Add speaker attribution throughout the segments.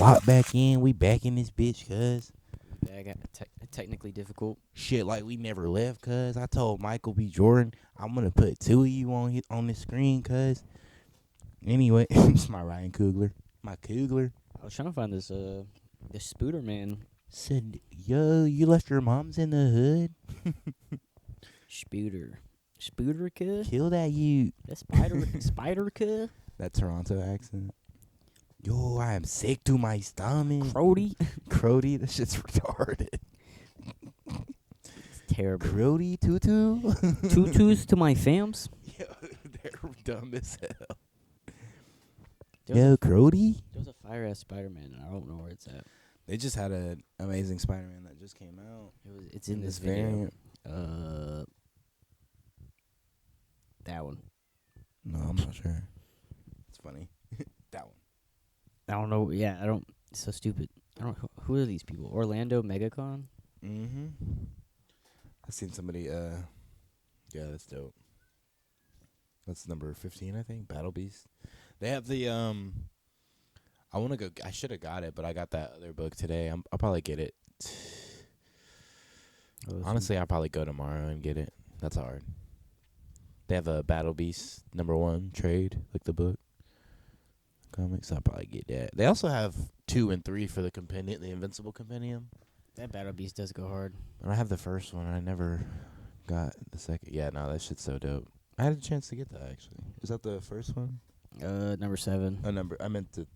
Speaker 1: lock back in. We back in this bitch, cuz.
Speaker 2: Back at technically difficult.
Speaker 1: Shit, like we never left, cuz. I told Michael B. Jordan, I'm gonna put two of you on the screen, cuz. Anyway, it's my Ryan Coogler. My Coogler.
Speaker 2: I was trying to find this Spooder man.
Speaker 1: Said, yo, you left your mom's in the hood?
Speaker 2: Spooder cuh?
Speaker 1: Kill that you.
Speaker 2: That spider cuh?
Speaker 1: That Toronto accent. Yo, I am sick to my stomach.
Speaker 2: Crody?
Speaker 1: Crody, that shit's retarded.
Speaker 2: It's terrible.
Speaker 1: Crody tutu.
Speaker 2: Tutus to my fams?
Speaker 1: Yo, they're dumb as hell.
Speaker 2: There
Speaker 1: Yo, Crody.
Speaker 2: was a fire-ass Spider-Man, and I don't know where it's at.
Speaker 1: They just had an amazing Spider-Man that just came out.
Speaker 2: It's in this video. That one.
Speaker 1: No, I'm not sure. It's funny. That one.
Speaker 2: I don't know. Yeah, I don't. It's so stupid. I don't. Who are these people? Orlando MegaCon?
Speaker 1: Mm-hmm. I seen somebody. Yeah, that's dope. That's number 15, I think. Battle Beast. They have the I want to go. I should have got it, but I got that other book today. I'll probably get it. Honestly, I'll probably go tomorrow and get it. That's hard. They have a Battle Beast #1 trade, like the book. Comics, I'll probably get that. They also have 2 and 3 for the compendium, the Invincible Compendium.
Speaker 2: That Battle Beast does go hard.
Speaker 1: And I have the first one. I never got the second. Yeah, no, that shit's so dope. I had a chance to get that, actually. Is that the first one?
Speaker 2: Number 7.
Speaker 1: I meant to.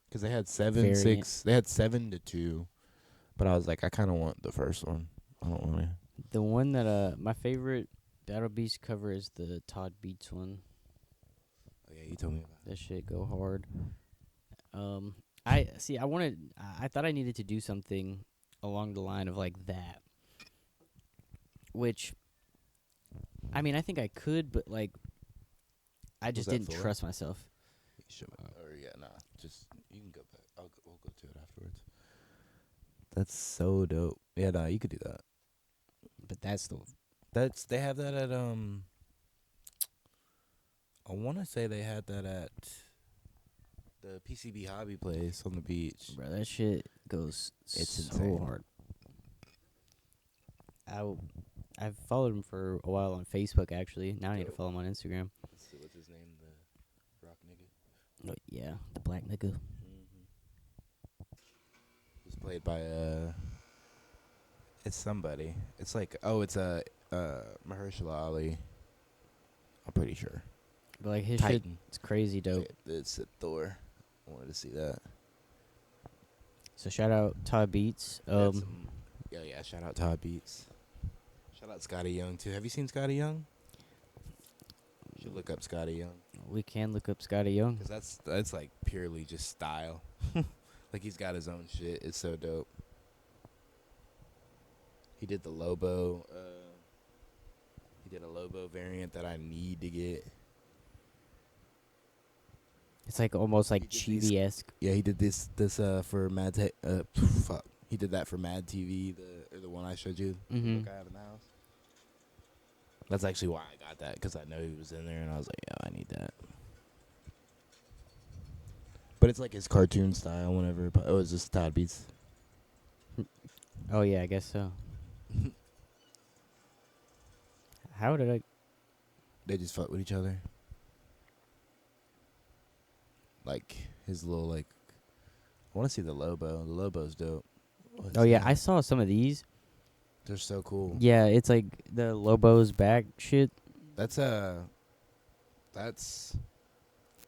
Speaker 1: Because they had 7,
Speaker 2: Variant.
Speaker 1: 6. They had 7 to 2. But I was like, I kind of want the first one. I don't want to.
Speaker 2: The one that my favorite Battle Beast cover is the Todd Beats one.
Speaker 1: Oh, yeah, you told me about
Speaker 2: That shit go hard. I thought I needed to do something along the line of like that. Which, I mean, I think I could, but like, I just
Speaker 1: that
Speaker 2: didn't
Speaker 1: for?
Speaker 2: trust myself.
Speaker 1: Just, you can go back. We'll go to it afterwards. That's so dope. Yeah, nah, you could do that.
Speaker 2: But that's the.
Speaker 1: They have that at, I want to say they had that at the PCB Hobby Place on the beach.
Speaker 2: Bro, that shit goes
Speaker 1: It's
Speaker 2: so
Speaker 1: insane.
Speaker 2: hard. I've followed him for a while on Facebook, actually. Now I need to follow him on Instagram.
Speaker 1: Let's see, what's his name? The rock nigga?
Speaker 2: Oh, yeah, the black nigga.
Speaker 1: He's played by, it's somebody. It's like, it's Mahershala Ali. I'm pretty sure.
Speaker 2: But like his
Speaker 1: Titan.
Speaker 2: shit, it's crazy dope.
Speaker 1: It's Thor. I wanted to see that.
Speaker 2: So shout out Todd Beats.
Speaker 1: Yeah, shout out Todd Beats. Shout out Scotty Young too. Have you seen Scotty Young? You should look up Scotty Young.
Speaker 2: We can look up Scotty Young.
Speaker 1: Because that's like purely just style. Like he's got his own shit. It's so dope. He did the Lobo. He did a Lobo variant that I need to get.
Speaker 2: It's like almost like chibi-esque.
Speaker 1: Yeah, he did this for Mad. Fuck. He did that for Mad TV, the one I showed you. The book I have in the house. That's actually why I got that, because I know he was in there, and I was like, yeah, I need that. But it's like his cartoon style. Whenever it was just Todd Beats.
Speaker 2: Oh yeah, I guess so. How did I?
Speaker 1: They just fuck with each other. Like his little like. I want to see the Lobo. The Lobo's dope.
Speaker 2: Oh yeah, I saw some of these.
Speaker 1: They're so cool.
Speaker 2: Yeah, it's like the Lobo's back shit.
Speaker 1: That's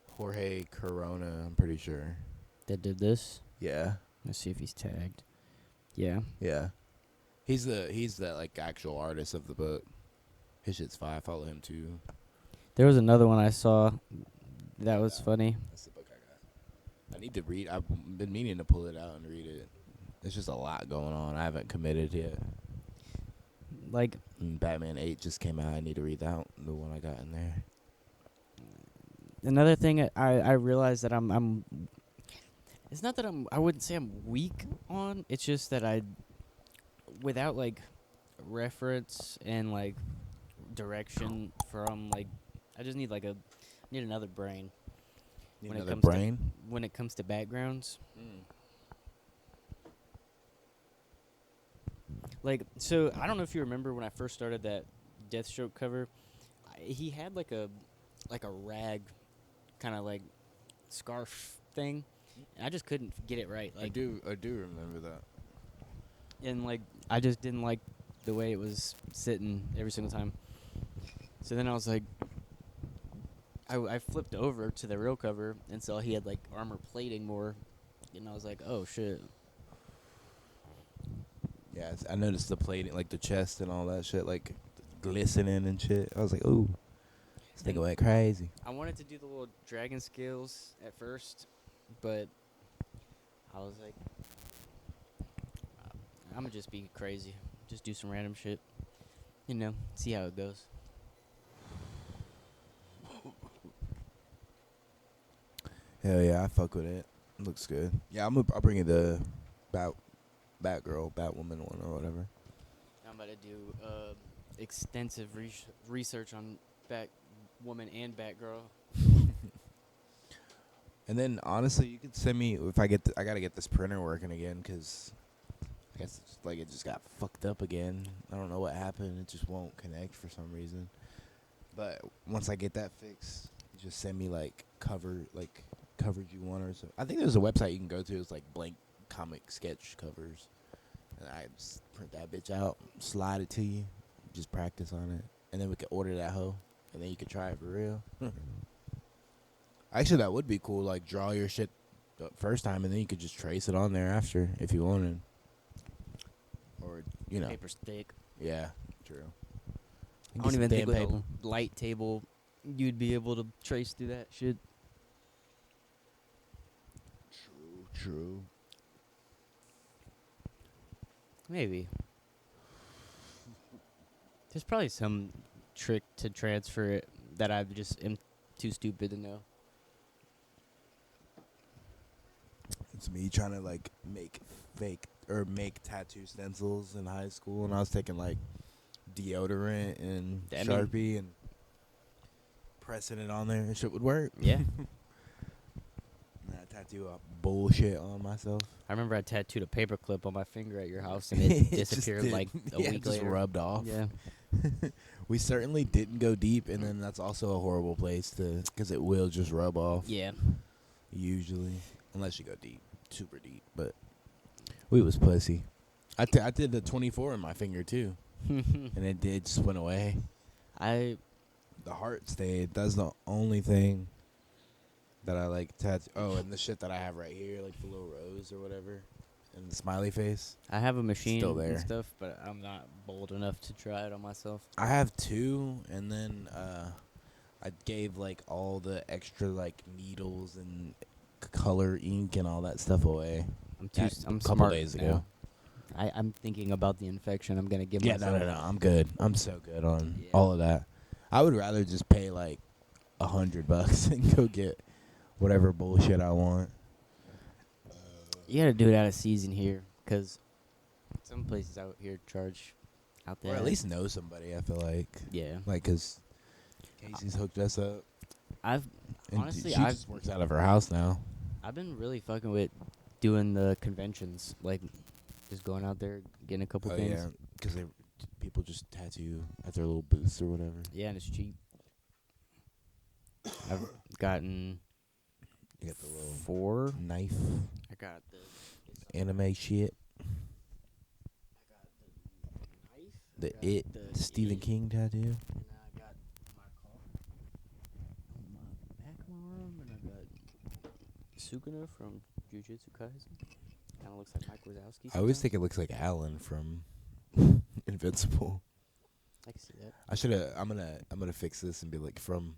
Speaker 1: Jorge Corona, I'm pretty sure.
Speaker 2: That did this.
Speaker 1: Yeah.
Speaker 2: Let's see if he's tagged. Yeah.
Speaker 1: Yeah. He's the like actual artist of the book. His shit's fire. I follow him too.
Speaker 2: There was another one I saw that was funny.
Speaker 1: That's the book I got. I need to read. I've been meaning to pull it out and read it. There's just a lot going on. I haven't committed yet.
Speaker 2: Like
Speaker 1: Batman 8 just came out. I need to read that the one I got in there.
Speaker 2: another thing I realized that I'm it's not that I wouldn't say I'm weak on. It's just that I without like reference and like direction from like I just need like need another brain.
Speaker 1: Need
Speaker 2: when it
Speaker 1: another
Speaker 2: comes to
Speaker 1: brain.
Speaker 2: backgrounds. Like, so I don't know if you remember when I first started that Deathstroke cover. He had like a rag, kind of like scarf thing, and I just couldn't get it right. Like,
Speaker 1: I do remember that.
Speaker 2: and like I just didn't like the way it was sitting every single time. So then I was like, I flipped over to the real cover and saw he had like armor plating more, and I was like, oh shit.
Speaker 1: Yeah, I noticed the plating, like the chest and all that shit, like glistening and shit. I was like, ooh, this nigga
Speaker 2: And
Speaker 1: went crazy.
Speaker 2: I wanted to do the little dragon scales at first, but I was like, I'm gonna just be crazy, just do some random shit, see how it goes.
Speaker 1: Hell yeah, I fuck with it. Looks good. Yeah, I'll bring you the Bat Batgirl, Batwoman one or whatever.
Speaker 2: I'm about to do extensive research on Batwoman and Batgirl.
Speaker 1: And then honestly, you could send me if I gotta get this printer working again because I guess it's like it just got fucked up again. I don't know what happened. It just won't connect for some reason. But once I get that fixed, you just send me like covers you want or so. I think there's a website you can go to. It's like blank comic sketch covers. And I just print that bitch out, slide it to you, just practice on it, and then we can order that hoe, and then you can try it for real. Actually, that would be cool. Like draw your shit the first time, and then you could just trace it on there after if you wanted. Or
Speaker 2: Paper stick.
Speaker 1: yeah, true.
Speaker 2: I don't even think with a light table you'd be able to trace through that shit.
Speaker 1: True.
Speaker 2: Maybe. There's probably some trick to transfer it that I just am too stupid to know.
Speaker 1: It's me trying to like make tattoo stencils in high school, and I was taking like deodorant and Sharpie and pressing it on there, and shit would work.
Speaker 2: Yeah.
Speaker 1: And I tattoo bullshit on myself.
Speaker 2: I remember I tattooed a paperclip on my finger at your house, and it disappeared like a week
Speaker 1: just
Speaker 2: later.
Speaker 1: rubbed off.
Speaker 2: Yeah.
Speaker 1: We certainly didn't go deep, and then that's also a horrible place because it will just rub off.
Speaker 2: Yeah.
Speaker 1: Usually, unless you go deep, super deep. But we was pussy. I did the 24 in my finger too, and it just went away. The heart stayed. That's the only thing that I like tattoo. Oh, and the shit that I have right here, like the little rose or whatever, and the smiley face.
Speaker 2: I have a machine
Speaker 1: Still there.
Speaker 2: and stuff, but I'm not bold enough to try it on myself.
Speaker 1: I have two, and then I gave like all the extra like needles and color ink and all that stuff away.
Speaker 2: I'm
Speaker 1: a couple
Speaker 2: smart
Speaker 1: days
Speaker 2: now.
Speaker 1: ago.
Speaker 2: I'm thinking about the infection I'm gonna give
Speaker 1: Yeah,
Speaker 2: myself.
Speaker 1: no. I'm good. I'm so good on
Speaker 2: Yeah.
Speaker 1: all of that. I would rather just pay like $100 and go get whatever bullshit I want.
Speaker 2: You gotta do it out of season here, 'cause some places out here charge out there.
Speaker 1: Or at least know somebody, I feel like.
Speaker 2: Yeah.
Speaker 1: Like, because Casey's hooked us up.
Speaker 2: I've
Speaker 1: And
Speaker 2: honestly,
Speaker 1: she just works out of her house now.
Speaker 2: I've been really fucking with doing the conventions, like just going out there, getting a couple things.
Speaker 1: Yeah, because people just tattoo at their little booths or whatever.
Speaker 2: Yeah, and it's cheap. I've gotten
Speaker 1: You got the little
Speaker 2: 4.
Speaker 1: knife,
Speaker 2: I got the
Speaker 1: anime shit,
Speaker 2: knife.
Speaker 1: the
Speaker 2: I got
Speaker 1: It
Speaker 2: the
Speaker 1: Stephen
Speaker 2: It,
Speaker 1: King tattoo.
Speaker 2: and I got my car on my back of my arm, and I got Sukuna from Jujutsu Kaisen. Kind of looks like Mike Wazowski.
Speaker 1: I always
Speaker 2: sometimes.
Speaker 1: think it looks like Alan from Invincible.
Speaker 2: I can see that.
Speaker 1: I should have. I'm gonna fix this and be like from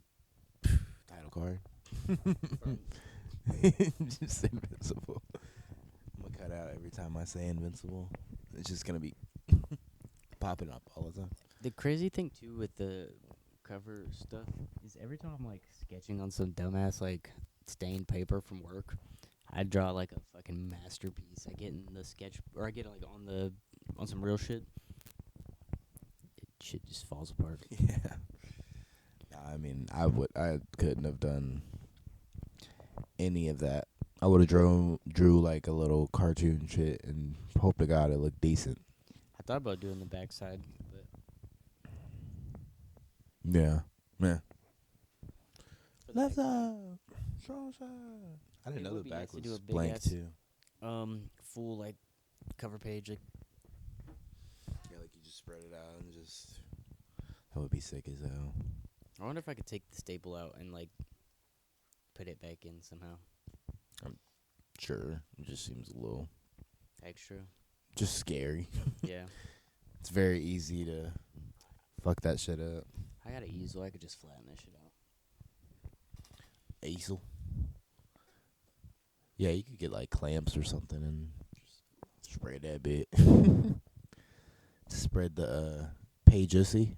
Speaker 1: title card. Just Invincible. I'm gonna cut out every time I say Invincible. It's just gonna be popping up all the time.
Speaker 2: The crazy thing too with the cover stuff is every time I'm like sketching on some dumbass like stained paper from work, I draw like a fucking masterpiece. I get in the sketch, or I get like on some real shit. Shit just falls apart.
Speaker 1: Yeah. I mean, I couldn't have done any of that. I would have drew like a little cartoon shit and hope to God it looked decent.
Speaker 2: I thought about doing the backside, but
Speaker 1: Yeah. Yeah.
Speaker 2: for the
Speaker 1: Left
Speaker 2: backside,
Speaker 1: side. Strong side. I didn't
Speaker 2: it
Speaker 1: know
Speaker 2: would
Speaker 1: the
Speaker 2: be nice
Speaker 1: back
Speaker 2: to do a
Speaker 1: was
Speaker 2: big
Speaker 1: blank
Speaker 2: ass
Speaker 1: too.
Speaker 2: full like cover page. Like,
Speaker 1: Yeah, like you just spread it out and just. That would be sick as hell.
Speaker 2: I wonder if I could take the staple out and like put it back in somehow.
Speaker 1: Sure. It just seems a little.
Speaker 2: Extra.
Speaker 1: Just scary.
Speaker 2: Yeah.
Speaker 1: It's very easy to fuck that shit up.
Speaker 2: I got an easel. I could just flatten that shit out.
Speaker 1: Easel. Yeah, you could get like clamps or something and just spray that bit. Spread the page ussy.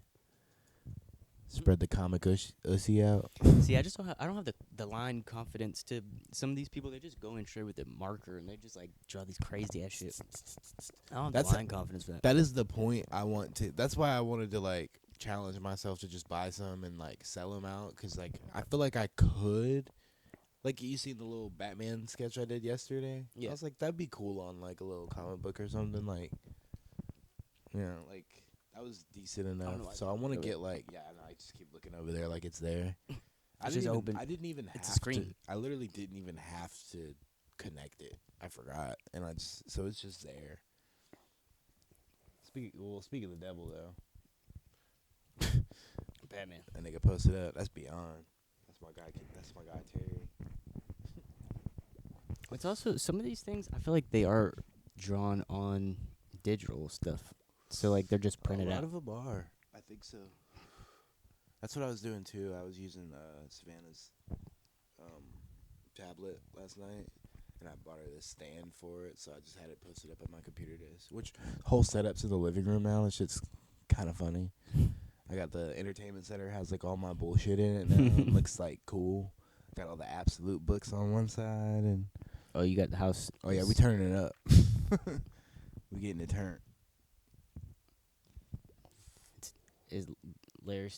Speaker 1: Spread the comic ussy out.
Speaker 2: See, I just I don't have the line confidence to some of these people. They just go in straight with a marker and they just like draw these crazy ass shit. I don't have
Speaker 1: That's
Speaker 2: the line confidence for that.
Speaker 1: That is the point I want to. That's why I wanted to like challenge myself to just buy some and like sell them out. Cause like I feel like I could. Like you seen the little Batman sketch I did yesterday?
Speaker 2: Yeah.
Speaker 1: I was like, that'd be cool on like a little comic book or something. Like, yeah, like that was decent enough. So I want to get like, yeah, no, I just keep looking over there like it's there.
Speaker 2: It's just open.
Speaker 1: I didn't even have
Speaker 2: It's a screen.
Speaker 1: I literally didn't even have to connect it. I forgot, and so it's just there. Speak of the devil though.
Speaker 2: Batman.
Speaker 1: That nigga posted up. That's beyond. That's my guy. That's my guy Terry.
Speaker 2: It's also some of these things. I feel like they are drawn on digital stuff, so like they're just printed
Speaker 1: a lot
Speaker 2: out.
Speaker 1: of them are. I think so. That's what I was doing too. I was using Savannah's tablet last night, and I bought her this stand for it, so I just had it posted up on my computer desk. Which whole setup's in the living room now. That shit's kind of funny. I got the entertainment center, has like all my bullshit in it now. It looks like cool. Got all the absolute books on one side, and
Speaker 2: Oh, you got the house.
Speaker 1: oh yeah, we turning it up. We getting it turned.
Speaker 2: Is Larry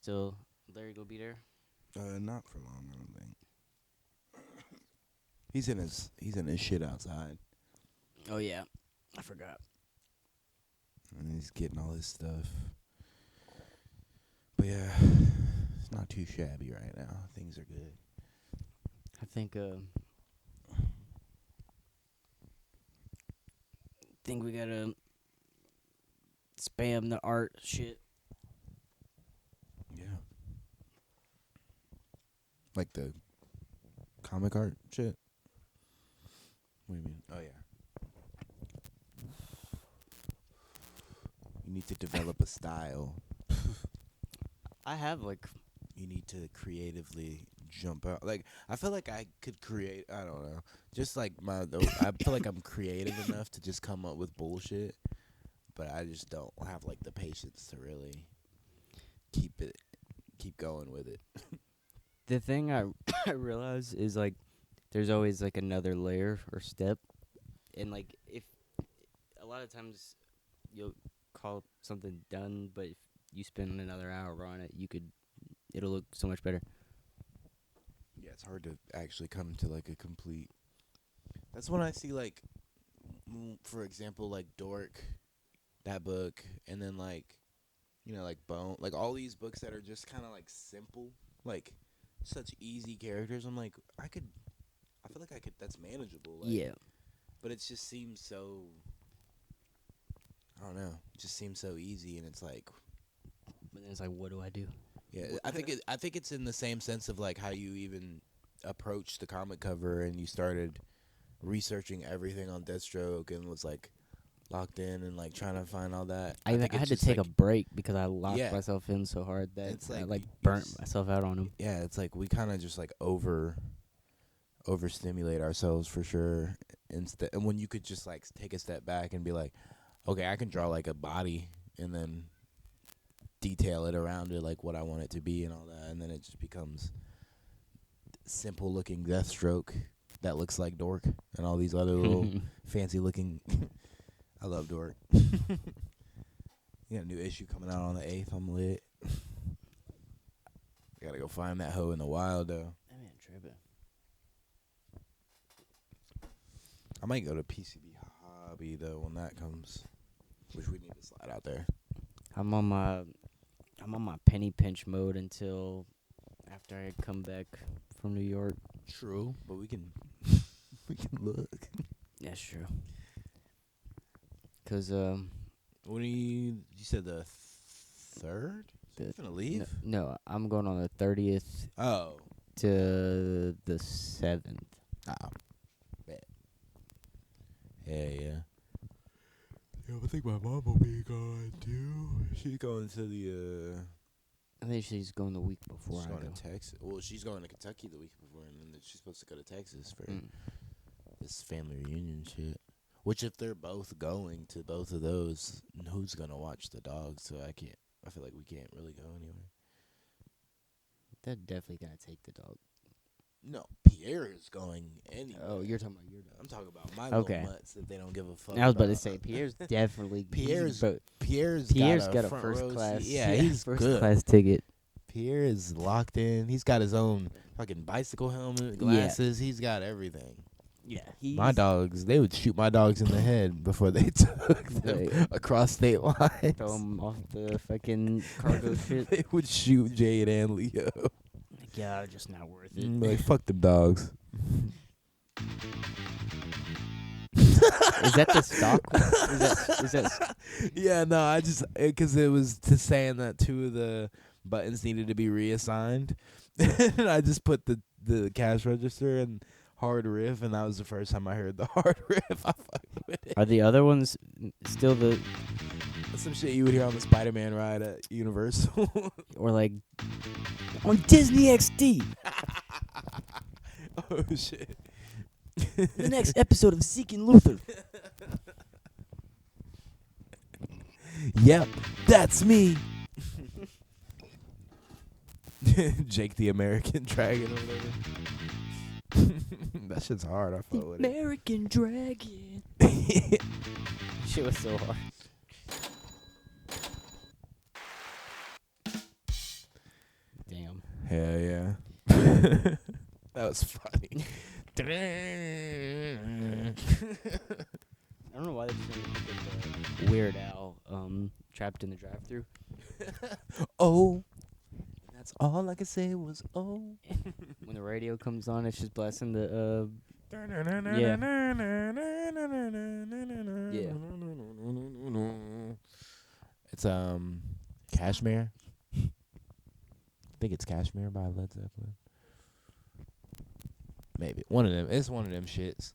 Speaker 2: gonna be there?
Speaker 1: Not for long, I don't think. He's in his shit outside,
Speaker 2: Oh yeah, I forgot.
Speaker 1: and he's getting all his stuff. But yeah, it's not too shabby right now. Things are good.
Speaker 2: I think we gotta spam the art shit.
Speaker 1: Yeah. Like the comic art shit? What do you mean? Oh, yeah. You need to develop a style.
Speaker 2: I have like
Speaker 1: You need to creatively jump out. Like, I feel like I could create, I don't know. Just like I feel like I'm creative enough to just come up with bullshit. But I just don't have, like, the patience to really keep going with it.
Speaker 2: the thing I I realize is like there's always like another layer or step, and like if a lot of times you'll call something done, but if you spend another hour on it, it'll look so much better.
Speaker 1: Yeah, it's hard to actually come to like a complete. That's when I see like, for example, like Dork, that book, and then like, like Bone, like all these books that are just kind of like simple, like such easy characters. I'm like, I feel like I could. That's manageable. Like,
Speaker 2: Yeah.
Speaker 1: but it just seems so. I don't know. It just seems so easy, and it's like.
Speaker 2: But then it's like, what do I do?
Speaker 1: Yeah, I think it's in the same sense of like how you even approached the comic cover and you started researching everything on Deathstroke and was like locked in and like trying to find all that.
Speaker 2: I
Speaker 1: think
Speaker 2: had
Speaker 1: it's
Speaker 2: to
Speaker 1: just,
Speaker 2: take
Speaker 1: like,
Speaker 2: a break because I locked
Speaker 1: Yeah.
Speaker 2: myself in so hard that
Speaker 1: It's
Speaker 2: I
Speaker 1: like
Speaker 2: like
Speaker 1: you
Speaker 2: burnt
Speaker 1: just-
Speaker 2: myself out on him.
Speaker 1: Yeah, it's like we kind of just like overstimulate ourselves for sure. And when you could just like take a step back and be like, okay, I can draw like a body and then detail it around it like what I want it to be and all that, and then it just becomes simple looking Deathstroke that looks like Dork and all these other little fancy looking. I love Dork. A new issue coming out on the 8th. I'm lit. Gotta go find that hoe in the wild though.
Speaker 2: That man tripping.
Speaker 1: I might go to PCB Hobby though when that comes, which we need to slide out there.
Speaker 2: I'm on my penny pinch mode until after I come back from New York.
Speaker 1: True, but we can we can look.
Speaker 2: That's true. 'Cause
Speaker 1: When you said the third?
Speaker 2: The-
Speaker 1: Gonna leave?
Speaker 2: no, I'm going on the 30th
Speaker 1: Oh,
Speaker 2: to the 7th.
Speaker 1: bet. Yeah. Yeah, I think my mom will be gone too. She's going to the
Speaker 2: I think she's going the week before
Speaker 1: she's
Speaker 2: I
Speaker 1: going
Speaker 2: go.
Speaker 1: to Texas. Well, she's going to Kentucky the week before, and then she's supposed to go to Texas for
Speaker 2: Mm.
Speaker 1: this family reunion shit. Which, if they're both going to both of those, who's gonna watch the dogs? So I feel like we can't really go anywhere.
Speaker 2: They're definitely gonna take the dog.
Speaker 1: No, Pierre is going anywhere.
Speaker 2: Oh, you're talking about your dog.
Speaker 1: I'm talking about my
Speaker 2: Okay.
Speaker 1: little mutts that they don't give a fuck.
Speaker 2: I was about to
Speaker 1: about.
Speaker 2: say Pierre's definitely
Speaker 1: Pierre's
Speaker 2: but
Speaker 1: Pierre's
Speaker 2: got a
Speaker 1: front
Speaker 2: first
Speaker 1: row seat.
Speaker 2: class.
Speaker 1: Yeah, he's
Speaker 2: first
Speaker 1: good.
Speaker 2: class ticket.
Speaker 1: Pierre is locked in. He's got his own fucking bicycle helmet, glasses. He's got everything.
Speaker 2: Yeah,
Speaker 1: My dogs, they would shoot my dogs in the head before they took them across state lines.
Speaker 2: Throw 'em off the fucking cargo shit.
Speaker 1: They would shoot Jade and Leo.
Speaker 2: Yeah, just not worth it.
Speaker 1: Like, fuck them dogs.
Speaker 2: Is that the stock? Is that
Speaker 1: Yeah, no, I just, because it was to saying that two of the buttons needed to be reassigned. And I just put the cash register and hard riff, and that was the first time I heard the hard riff. I fucked with it.
Speaker 2: Are the other ones still the
Speaker 1: That's some shit you would hear on the Spider-Man ride at Universal.
Speaker 2: or like on Disney XD?
Speaker 1: Oh, shit.
Speaker 2: The next episode of Seeking Luther.
Speaker 1: Yep, that's me. Jake the American Dragon or whatever. That shit's hard. I felt with it.
Speaker 2: American Dragon. Shit was so hard. Damn.
Speaker 1: Hell yeah. That was funny.
Speaker 2: I don't know why they just made me think of Weird Al, trapped in the drive-thru.
Speaker 1: Oh. That's all I could say was oh.
Speaker 2: When the radio comes on, it's just blasting the
Speaker 1: It's Cashmere. I think it's Cashmere by Led Zeppelin. Maybe one of them. It's one of them shits.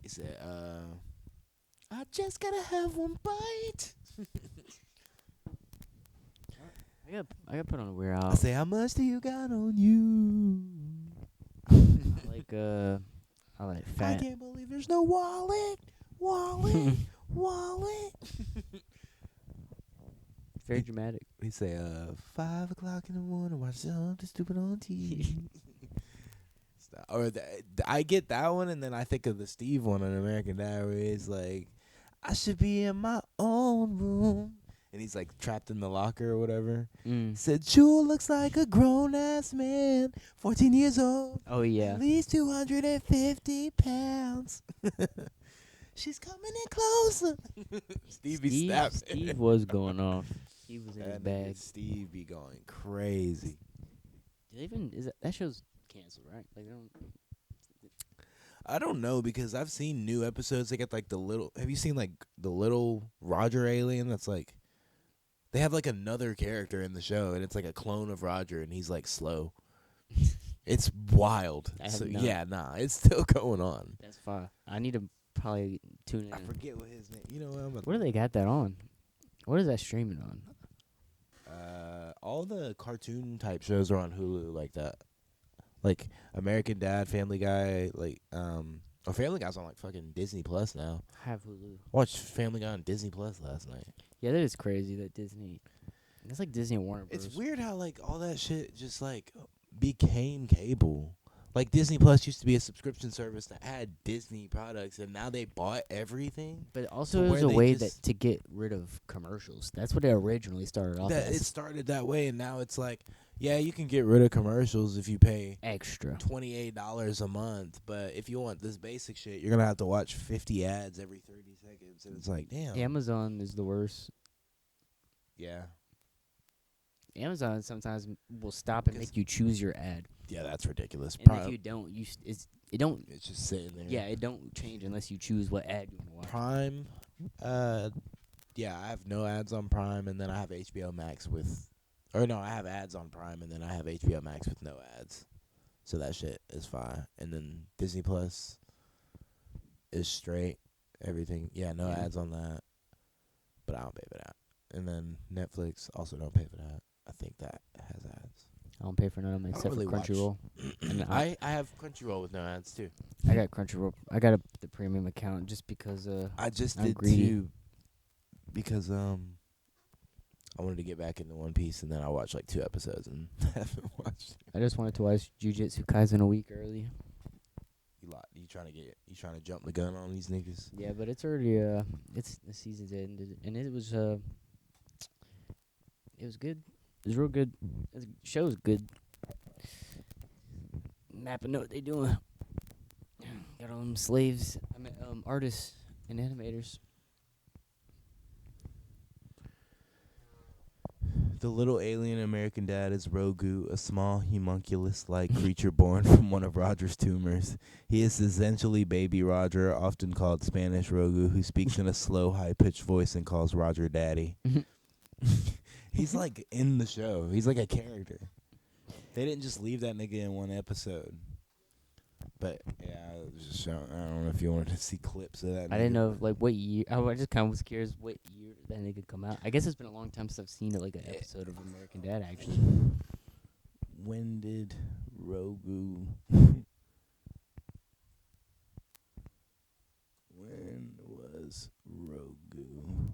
Speaker 1: He said, I just gotta have one bite.
Speaker 2: I got put on a Weird
Speaker 1: I
Speaker 2: Al.
Speaker 1: say, how much do you got on you?
Speaker 2: I like
Speaker 1: I
Speaker 2: fat.
Speaker 1: can't believe there's no wallet. Wallet.
Speaker 2: Very dramatic.
Speaker 1: He say, 5 o'clock in the morning, watch something stupid on TV. Or I get that one, and then I think of the Steve one on American Dad, where he's like, I should be in my own room. And he's like trapped in the locker or whatever. Said, Jewel looks like a grown-ass man, 14 years old.
Speaker 2: Oh, yeah.
Speaker 1: At least 250 pounds. She's coming in closer. Stevie snaps.
Speaker 2: Steve was going off. He was in his
Speaker 1: That
Speaker 2: bag.
Speaker 1: nigga Steve be going crazy.
Speaker 2: That show's canceled, right? Like, they don't.
Speaker 1: I don't know, because I've seen new episodes. They get like have you seen like the little Roger alien that's like, they have like another character in the show, and it's like a clone of Roger, and he's like slow. It's wild. It's still going on.
Speaker 2: That's fine. I need to probably tune in.
Speaker 1: I forget what his name. You know what?
Speaker 2: Where do they got that on? What is that streaming on?
Speaker 1: All the cartoon type shows are on Hulu like that. Like American Dad, Family Guy, Family Guy's on like fucking Disney Plus now.
Speaker 2: I have Hulu.
Speaker 1: Watched Family Guy on Disney Plus last night.
Speaker 2: Yeah, that is crazy that Disney. That's like Disney and Warner Bros.
Speaker 1: It's weird how like all that shit just like became cable. Like Disney Plus used to be a subscription service that had Disney products, and now they bought everything.
Speaker 2: But also
Speaker 1: to
Speaker 2: it was
Speaker 1: where
Speaker 2: a
Speaker 1: they
Speaker 2: way
Speaker 1: just-
Speaker 2: that to get rid of commercials. That's what it originally started off
Speaker 1: That
Speaker 2: as.
Speaker 1: it started that way, and now it's like, Yeah, you can get rid of commercials if you pay
Speaker 2: Extra.
Speaker 1: $28 a month, but if you want this basic shit, you're gonna have to watch 50 ads every 30 seconds, and it's like, damn.
Speaker 2: Amazon is the worst.
Speaker 1: Yeah,
Speaker 2: Amazon sometimes will stop and
Speaker 1: 'Cause-
Speaker 2: make you choose your ad,
Speaker 1: yeah, that's ridiculous.
Speaker 2: and if you don't, it don't.
Speaker 1: it's just sitting there.
Speaker 2: Yeah, it don't change unless you choose what ad you want to watch.
Speaker 1: Prime, yeah, I have no ads on Prime, and then I have HBO Max with, or no, I have ads on Prime, and then I have HBO Max with no ads, so that shit is fine. And then Disney Plus is straight, everything. Yeah, no
Speaker 2: Yeah.
Speaker 1: ads on that, but I don't pay for that. And then Netflix also don't pay for that. I think that has ads.
Speaker 2: I don't pay for none of them
Speaker 1: I don't
Speaker 2: except
Speaker 1: really
Speaker 2: for
Speaker 1: watch.
Speaker 2: Crunchyroll. And
Speaker 1: I have Crunchyroll with no ads too.
Speaker 2: I got Crunchyroll. I got the premium account just because
Speaker 1: I just
Speaker 2: I'm
Speaker 1: did
Speaker 2: greedy.
Speaker 1: too, because I wanted to get back into One Piece, and then I watched like 2 episodes and haven't watched it.
Speaker 2: I just wanted to watch Jujutsu Kaisen a week early.
Speaker 1: You trying to jump the gun on these niggas?
Speaker 2: Yeah, but it's already it's the season's ended, and it was good. It was real good. The show's good. Mapping out what they doing. Got all them slaves. I mean, artists and animators.
Speaker 1: The little alien American dad is Rogu, a small homunculus-like creature born from one of Roger's tumors. He is essentially baby Roger, often called Spanish Rogu, who speaks in a slow, high-pitched voice and calls Roger daddy. He's like in the show. He's like a character. They didn't just leave that nigga in one episode. But yeah, I was just showing, I don't know if you wanted to see clips of that.
Speaker 2: I didn't know like what year. I just kind of was curious what year that nigga come out. I guess it's been a long time since I've seen like an episode of American Dad actually.
Speaker 1: When did Rogu? When was Rogu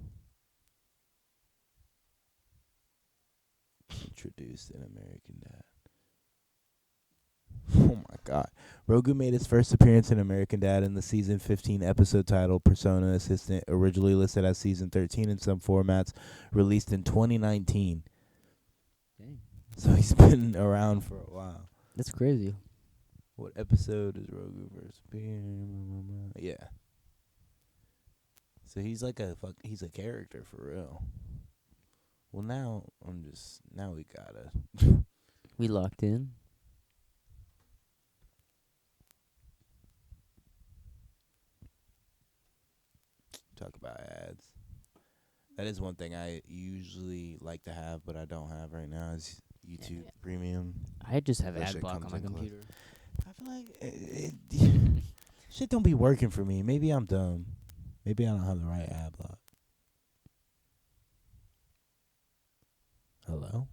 Speaker 1: introduced in American Dad? Oh my god. Rogu made his first appearance in American Dad in the season 15 episode titled Persona Assistant, originally listed as season 13 in some formats, released in 2019.
Speaker 2: Dang,
Speaker 1: So he's been around for a while.
Speaker 2: that's crazy.
Speaker 1: What episode is Rogu first appear? Yeah. So he's like he's a character for real. Well, now we gotta
Speaker 2: We locked in.
Speaker 1: talk about ads. That is one thing I usually like to have, but I don't have right now is YouTube Premium.
Speaker 2: I just have
Speaker 1: That
Speaker 2: ad
Speaker 1: shit
Speaker 2: block on
Speaker 1: comes
Speaker 2: my
Speaker 1: in close.
Speaker 2: computer.
Speaker 1: I feel like shit don't be working for me. Maybe I'm dumb. Maybe I don't have the right ad block. Hello?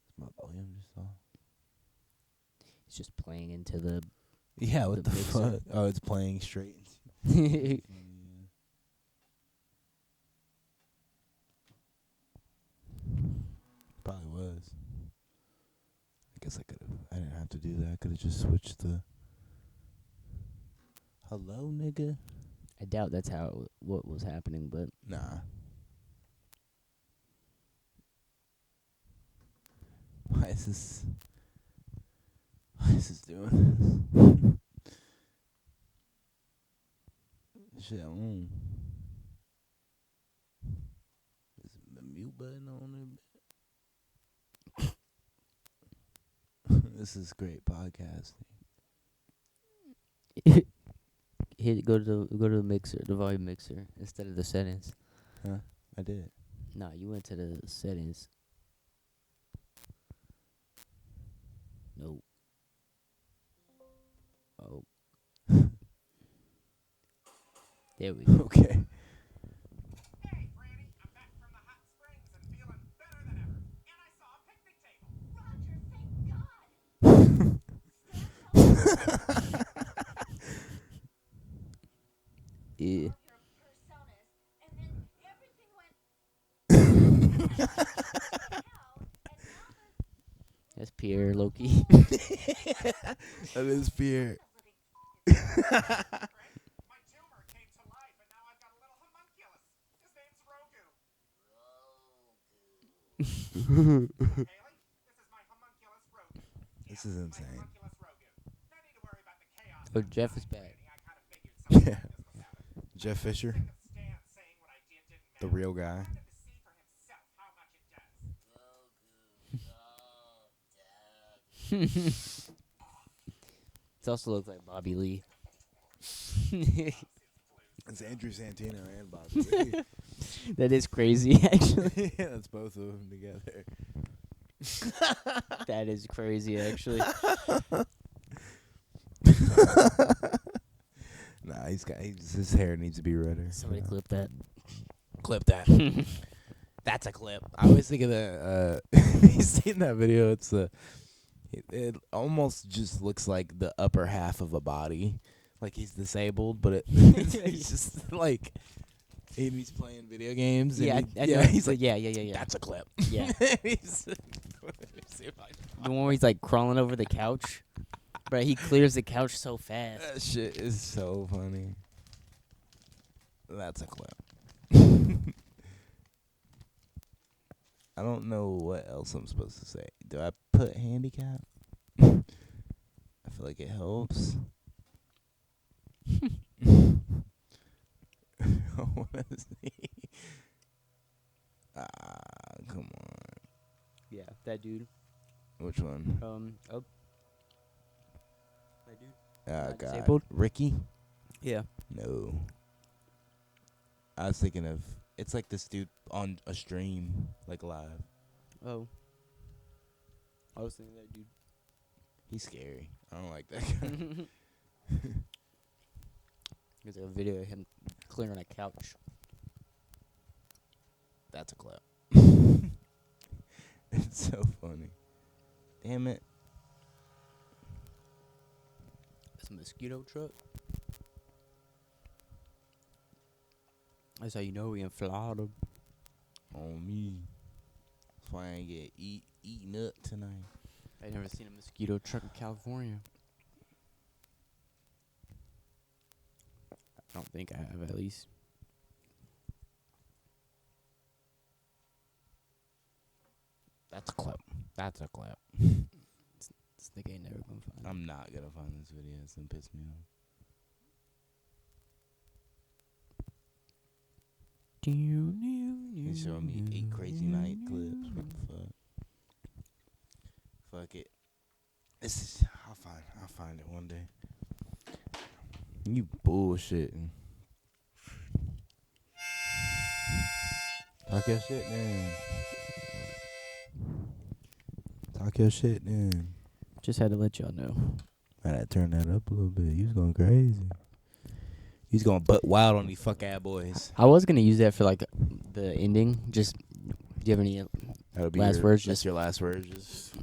Speaker 1: Is my volume just off?
Speaker 2: It's just playing into the.
Speaker 1: Yeah, what
Speaker 2: The
Speaker 1: the
Speaker 2: mixer.
Speaker 1: fuck? Oh, it's playing straight. Probably was. I guess I didn't have to do that. I could have just switched the. Hello, nigga?
Speaker 2: I doubt that's how what was happening, but
Speaker 1: Nah. Why is this doing this? Shit, is the mute button on there? This is great podcasting.
Speaker 2: go to the mixer, the volume mixer, instead of the settings.
Speaker 1: Huh? I did.
Speaker 2: Nah, you went to the settings. Nope. Oh. There we go.
Speaker 1: Okay.
Speaker 3: Hey, Franny, I'm back from the hot springs and feeling better than ever. And I saw a picnic table.
Speaker 4: Roger, thank God.
Speaker 2: Yeah.
Speaker 4: Your personas, and then everything went hell, and now
Speaker 2: That's Pierre Loki.
Speaker 1: That is fear.
Speaker 3: My tumor came to life, and now I've got a little homunculus. His name's Rogu. Haley, this is my homunculus rodent.
Speaker 1: This is
Speaker 3: My
Speaker 1: insane.
Speaker 3: homunculus rodent. No need to worry about the chaos.
Speaker 2: Oh, Jeff is back.
Speaker 3: Granny, I kind of figured something like this would happen.
Speaker 1: Jeff Fisher,
Speaker 3: Sick of Stan saying what I did didn't
Speaker 1: the
Speaker 3: matter.
Speaker 1: real guy.
Speaker 3: I wanted to see for himself how much it does.
Speaker 2: It also looks like Bobby Lee.
Speaker 1: It's Andrew Santino and Bobby Lee.
Speaker 2: That is crazy, actually.
Speaker 1: Yeah, that's both of them together.
Speaker 2: That is crazy, actually.
Speaker 1: Nah, his hair needs to be redder.
Speaker 2: Somebody clip that.
Speaker 1: Clip that. That's a clip. I always think of the. You seen that video? It's the. It almost just looks like the upper half of a body, like he's disabled, but he's just like. And he's playing video games. And
Speaker 2: Yeah,
Speaker 1: he's like,
Speaker 2: yeah.
Speaker 1: that's a clip.
Speaker 2: Yeah.
Speaker 1: He's,
Speaker 2: The one where he's like crawling over the couch, but he clears the couch so fast.
Speaker 1: that shit is so funny. That's a clip. I don't know what else I'm supposed to say. Do I put handicap? I feel like it helps. I wanna see. Come on.
Speaker 2: Yeah, that dude.
Speaker 1: Which one?
Speaker 2: Oh. That dude.
Speaker 1: God.
Speaker 2: Disabled?
Speaker 1: Ricky?
Speaker 2: Yeah.
Speaker 1: No. I was thinking of. It's like this dude on a stream, like live.
Speaker 2: Oh. I was thinking that dude.
Speaker 1: He's scary. I don't like that guy.
Speaker 2: There's a video of him clearing a couch.
Speaker 1: That's a clip. It's so funny. Damn it.
Speaker 2: It's a mosquito truck. That's how you know we in Florida.
Speaker 1: On me. That's why I ain't get eaten up tonight.
Speaker 2: I never seen a mosquito truck in California. I don't think I have, at least.
Speaker 1: That's a clip. That's a clip.
Speaker 2: This nigga ain't never gonna find it.
Speaker 1: I'm not gonna find this video. It's gonna piss me off. He's showing me 8 crazy night clips. What the fuck? Fuck it. This is. I'll find it one day. You bullshitting. Talk your shit then. Talk your shit then.
Speaker 2: Just had to let y'all know.
Speaker 1: I had to turn that up a little bit. You was going crazy. He's going butt wild on these fuck ass boys.
Speaker 2: I was gonna use that for like the ending. Just, do you have any
Speaker 1: That'll be
Speaker 2: last
Speaker 1: your,
Speaker 2: words?
Speaker 1: Just your last words. Just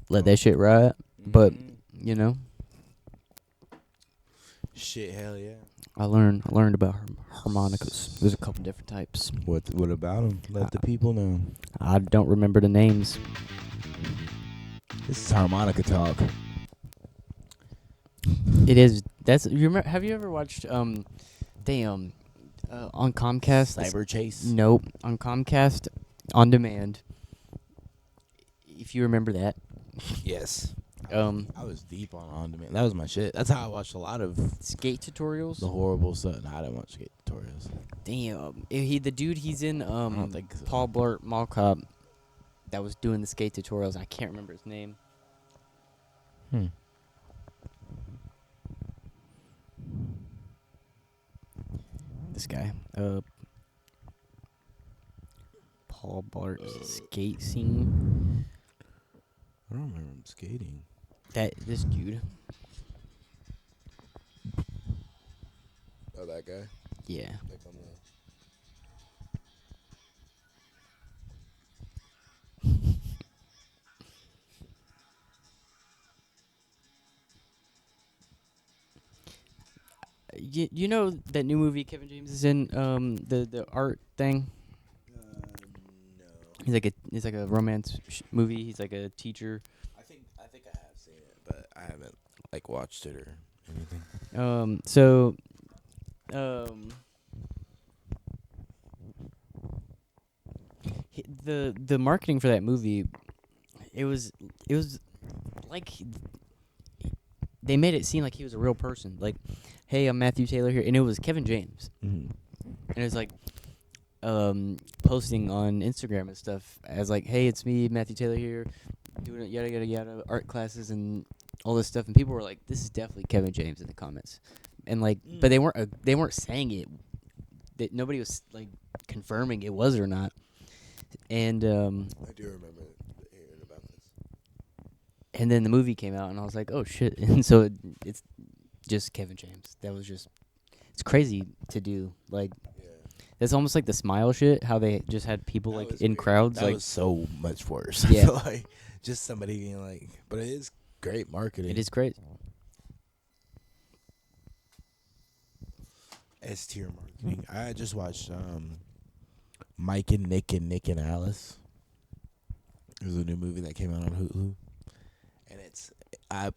Speaker 2: let that shit ride. But you know,
Speaker 1: shit, hell yeah.
Speaker 2: I learned about harmonicas. There's a couple different types.
Speaker 1: What about them? Let the people know.
Speaker 2: I don't remember the names.
Speaker 1: This is harmonica talk.
Speaker 2: It is. That's you remember? Have you ever watched on Comcast?
Speaker 1: Cyber Chase.
Speaker 2: Nope, on Comcast on demand. If you remember that.
Speaker 1: Yes.
Speaker 2: I
Speaker 1: was deep on demand. That was my shit. That's how I watched a lot of
Speaker 2: skate tutorials.
Speaker 1: the horrible stuff. No, I didn't watch skate tutorials.
Speaker 2: Damn, the dude he's in
Speaker 1: I don't think so.
Speaker 2: Paul Blart Mall Cop that was doing the skate tutorials. I can't remember his name. This guy, Paul Blart skate scene.
Speaker 1: I don't remember him skating.
Speaker 2: This dude.
Speaker 1: Oh, that guy?
Speaker 2: Yeah. You know that new movie Kevin James is in, the art thing.
Speaker 1: No.
Speaker 2: He's like a romance movie. He's like a teacher.
Speaker 1: I think I have seen it, but I haven't like watched it or anything.
Speaker 2: the marketing for that movie, it was like they made it seem like he was a real person. Like, hey, I'm Matthew Taylor here, and it was Kevin James,
Speaker 1: Mm-hmm.
Speaker 2: and it was like posting on Instagram and stuff as like, hey, it's me, Matthew Taylor here, doing yada yada yada art classes and all this stuff, and people were like, this is definitely Kevin James in the comments, and like, but they weren't saying it. That nobody was like confirming it was or not, and
Speaker 1: I do remember hearing about this.
Speaker 2: and then the movie came out, and I was like, oh shit, and so it's just Kevin James. That was just it's crazy to do. Like,
Speaker 1: Yeah.
Speaker 2: it's almost like the Smile shit, how they just had people
Speaker 1: That
Speaker 2: like
Speaker 1: was
Speaker 2: in
Speaker 1: weird.
Speaker 2: crowds.
Speaker 1: That
Speaker 2: Like,
Speaker 1: was so much worse.
Speaker 2: Yeah.
Speaker 1: I feel like just somebody being like, but it is great marketing.
Speaker 2: it is great.
Speaker 1: S tier marketing. I just watched Mike and Nick and Alice. There's a new movie that came out on Hulu, and it's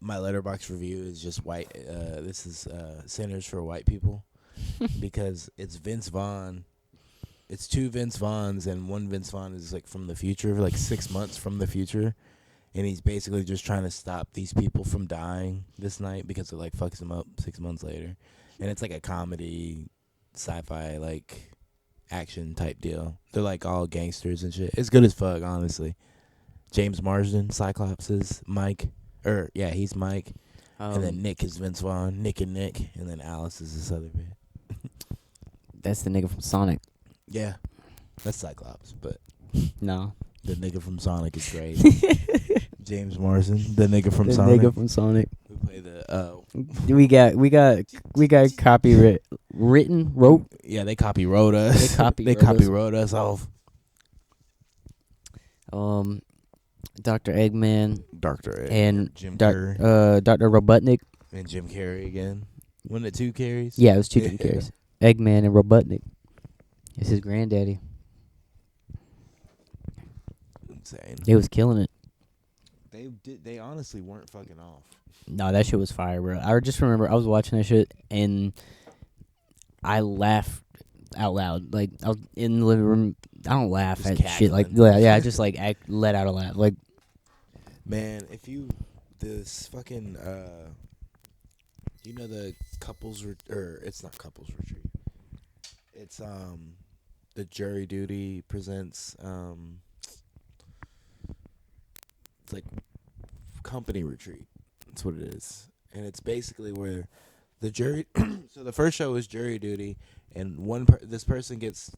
Speaker 1: my letterbox review is just white. This is Centers for White People because it's Vince Vaughn. It's two Vince Vaughns, and one Vince Vaughn is like from the future, like 6 months from the future, and he's basically just trying to stop these people from dying this night because it like fucks them up 6 months later. And it's like a comedy, sci-fi, like action type deal. They're like all gangsters and shit. It's good as fuck, honestly. James Marsden, Cyclops is Mike. He's Mike. And then Nick is Vince Vaughn. Nick and Nick. And then Alice is this other bit.
Speaker 2: That's the nigga from Sonic.
Speaker 1: Yeah. That's Cyclops, but
Speaker 2: No,
Speaker 1: the nigga from Sonic is great. James Marsden, the nigga from
Speaker 2: the
Speaker 1: Sonic.
Speaker 2: nigga from Sonic.
Speaker 1: Who played the
Speaker 2: We got copyright wrote.
Speaker 1: Yeah, they copywrote us.
Speaker 2: They copywrote us.
Speaker 1: copywrote us off.
Speaker 2: Dr. Eggman
Speaker 1: Dr.
Speaker 2: and
Speaker 1: Jim Carrey.
Speaker 2: Dr. Robotnik.
Speaker 1: And Jim Carrey again. Wasn't it 2 Carries?
Speaker 2: Yeah, it was two different characters. Eggman and Robotnik. It's his granddaddy.
Speaker 1: Insane.
Speaker 2: They was killing it.
Speaker 1: They honestly weren't fucking off.
Speaker 2: No, that shit was fire, bro. I just remember I was watching that shit and I laughed out loud. Like, I was in the living room. I don't laugh
Speaker 1: Just
Speaker 2: at shit. Like,
Speaker 1: cackling.
Speaker 2: yeah, I just like let out a laugh. Like,
Speaker 1: Man, this fucking you know the couples it's not couples retreat. It's the Jury Duty presents it's like company retreat. That's what it is. And it's basically where the jury so the first show is Jury Duty, and this person gets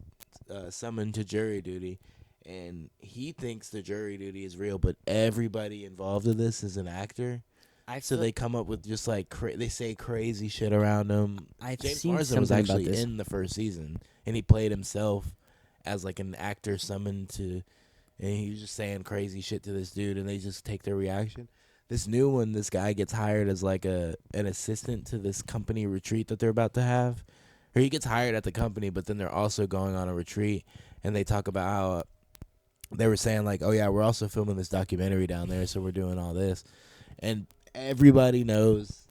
Speaker 1: summoned to jury duty, and he thinks the jury duty is real, but everybody involved in this is an actor. So they come up with just like they say crazy shit around him. James Marsden was actually in the first season, and he played himself as like an actor summoned to, and he was just saying crazy shit to this dude, and they just take their reaction. This new one, this guy gets hired as like an assistant to this company retreat that they're about to have. Or he gets hired at the company, but then they're also going on a retreat, and they talk about how they were saying like, oh yeah, we're also filming this documentary down there, so we're doing all this. And everybody knows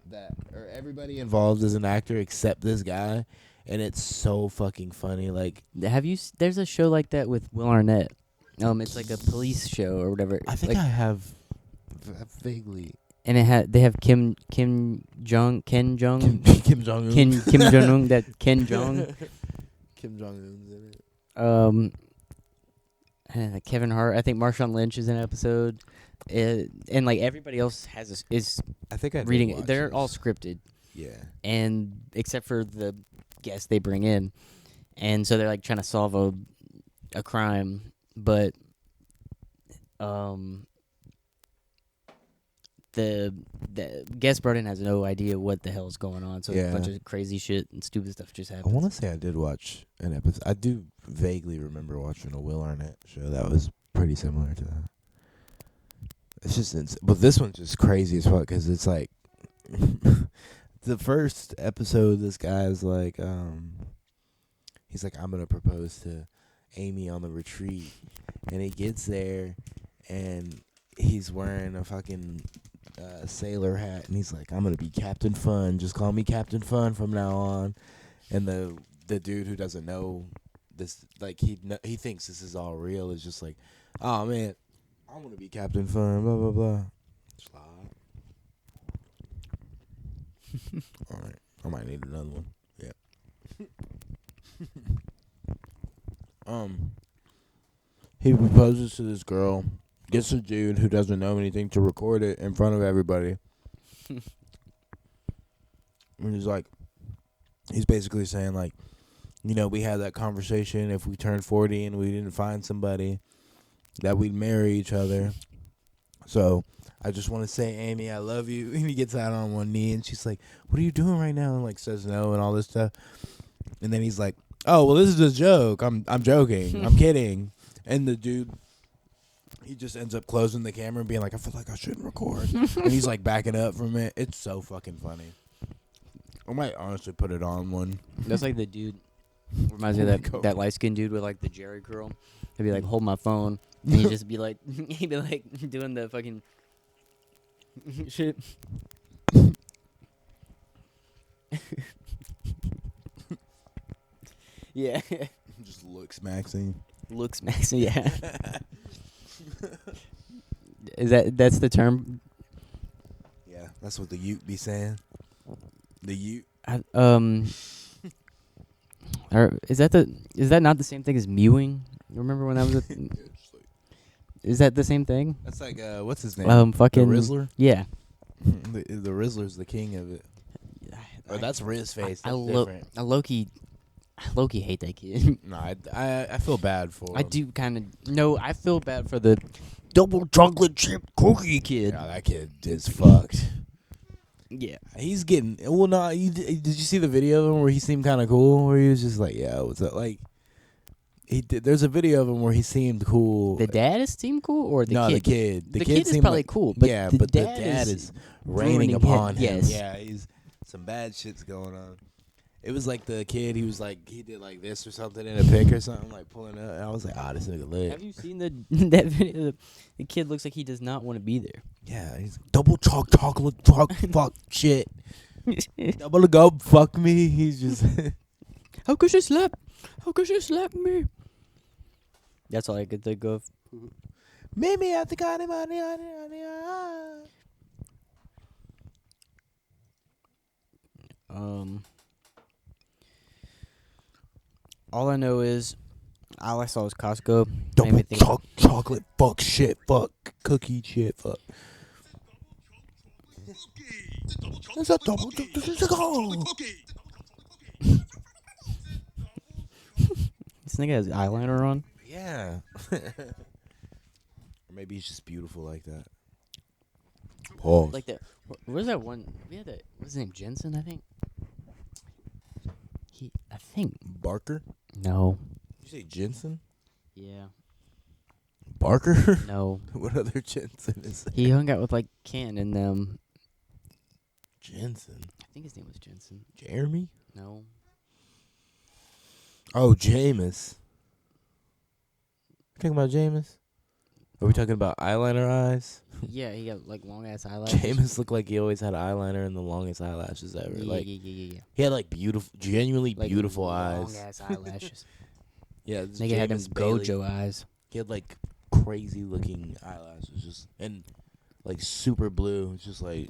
Speaker 1: that, or everybody involved is an actor except this guy, and it's so fucking funny. Like,
Speaker 2: there's a show like that with Will Arnett. It's like a police show or whatever.
Speaker 1: I think
Speaker 2: like,
Speaker 1: I have vaguely.
Speaker 2: And they have Ken Jong
Speaker 1: Kim Jong Un.
Speaker 2: Kim Jong Un, that Ken Jong.
Speaker 1: Kim Jong Un's in it.
Speaker 2: Kevin Hart. I think Marshawn Lynch is in an episode, and like everybody else is
Speaker 1: I think I
Speaker 2: reading. They're all scripted,
Speaker 1: Yeah.
Speaker 2: and except for the guests they bring in, and so they're like trying to solve a crime, but the guest brought in has no idea what the hell is going on, so a bunch of crazy shit and stupid stuff just happens.
Speaker 1: I want to say I did watch an episode. I do vaguely remember watching a Will Arnett show that was pretty similar to that. It's just but this one's just crazy as fuck because it's like the first episode. This guy's like, he's like, I'm gonna propose to Amy on the retreat, and he gets there, and he's wearing a fucking sailor hat, and he's like, I'm gonna be Captain Fun. Just call me Captain Fun from now on. And the dude who doesn't know this like he thinks this is all real. It's just like, oh man, I want to be Captain Fun. Blah blah blah. Slide. All right, I might need another one. Yeah. He proposes to this girl, gets a dude who doesn't know anything to record it in front of everybody. And he's basically saying like, you know, we had that conversation if we turned 40 and we didn't find somebody that we'd marry each other. So I just want to say, Amy, I love you. And he gets out on one knee and she's like, what are you doing right now? And like says no and all this stuff. And then he's like, oh, well, this is a joke. I'm joking. I'm kidding. And the dude, he just ends up closing the camera and being like, I feel like I shouldn't record. And he's like backing up from it. It's so fucking funny. I might honestly put it on one.
Speaker 2: That's like the dude. Reminds me of that light skinned dude with like the Jerry curl. He'd be like, hold my phone. And he'd just be like, he'd be like doing the fucking shit. Yeah.
Speaker 1: Just looks maxing.
Speaker 2: Looks maxing, yeah. That's the term?
Speaker 1: Yeah, that's what the Ute be saying. The Ute.
Speaker 2: Is that not the same thing as mewing? Remember when that was is that the same thing?
Speaker 1: That's like what's his name?
Speaker 2: Fucking
Speaker 1: the Rizzler.
Speaker 2: Yeah.
Speaker 1: The Rizzler's the king of it. Oh, that's Riz face.
Speaker 2: I
Speaker 1: different.
Speaker 2: low-key hate that kid.
Speaker 1: No, I feel bad for him.
Speaker 2: I do kind of. No, I feel bad for the double chocolate chip cookie kid.
Speaker 1: Yeah, that kid is fucked.
Speaker 2: Yeah.
Speaker 1: He's getting. Well, no, did you see the video of him where he seemed kind of cool? Where he was just like, yeah, what's up? Like, he did. There's a video of him where he seemed cool.
Speaker 2: The dad seemed cool, or the
Speaker 1: no,
Speaker 2: kid?
Speaker 1: the kid.
Speaker 2: The kid is
Speaker 1: seemed
Speaker 2: probably
Speaker 1: like,
Speaker 2: cool, but
Speaker 1: yeah,
Speaker 2: the
Speaker 1: but
Speaker 2: dad
Speaker 1: the dad
Speaker 2: is
Speaker 1: is raining
Speaker 2: ruining
Speaker 1: upon
Speaker 2: him.
Speaker 1: him.
Speaker 2: Yes.
Speaker 1: Yeah, he's some bad shit's going on. It was like the kid. He was like he did like this or something in a pic or something, like pulling up. And I was like, this nigga lit.
Speaker 2: Have you seen that video? The kid looks like he does not want to be there.
Speaker 1: Yeah, he's double chocolate fuck shit. Double go fuck me. He's just
Speaker 2: How could she slap? How could she slap me? That's all I could think of.
Speaker 1: Maybe I think
Speaker 2: All I know is all I saw was Costco. Made
Speaker 1: double
Speaker 2: me think
Speaker 1: chocolate fuck shit fuck cookie shit fuck. It's a double
Speaker 2: this nigga has eyeliner on.
Speaker 1: Yeah. Or maybe he's just beautiful like that. Pause.
Speaker 2: Like that. Where's that one? We had that. What's his name? Jensen, I think. I think.
Speaker 1: Barker?
Speaker 2: No.
Speaker 1: Did you say Jensen?
Speaker 2: Yeah.
Speaker 1: Barker?
Speaker 2: No.
Speaker 1: What other Jensen is that?
Speaker 2: He hung out with like Ken and them.
Speaker 1: Jensen.
Speaker 2: I think his name was Jensen.
Speaker 1: Jeremy?
Speaker 2: No.
Speaker 1: Oh, Jameis. Talking about Jameis? Are we talking about eyeliner eyes?
Speaker 2: Yeah, he got like long ass eyelashes.
Speaker 1: Jameis looked like he always had eyeliner and the longest eyelashes ever.
Speaker 2: Yeah,
Speaker 1: like
Speaker 2: yeah.
Speaker 1: he had like beautiful, genuinely
Speaker 2: Like
Speaker 1: beautiful
Speaker 2: long
Speaker 1: eyes.
Speaker 2: ass eyelashes.
Speaker 1: Yeah, this
Speaker 2: Nigga had them
Speaker 1: Jameis Bailey.
Speaker 2: Gojo eyes.
Speaker 1: He had like crazy looking eyelashes, just and like super blue, just like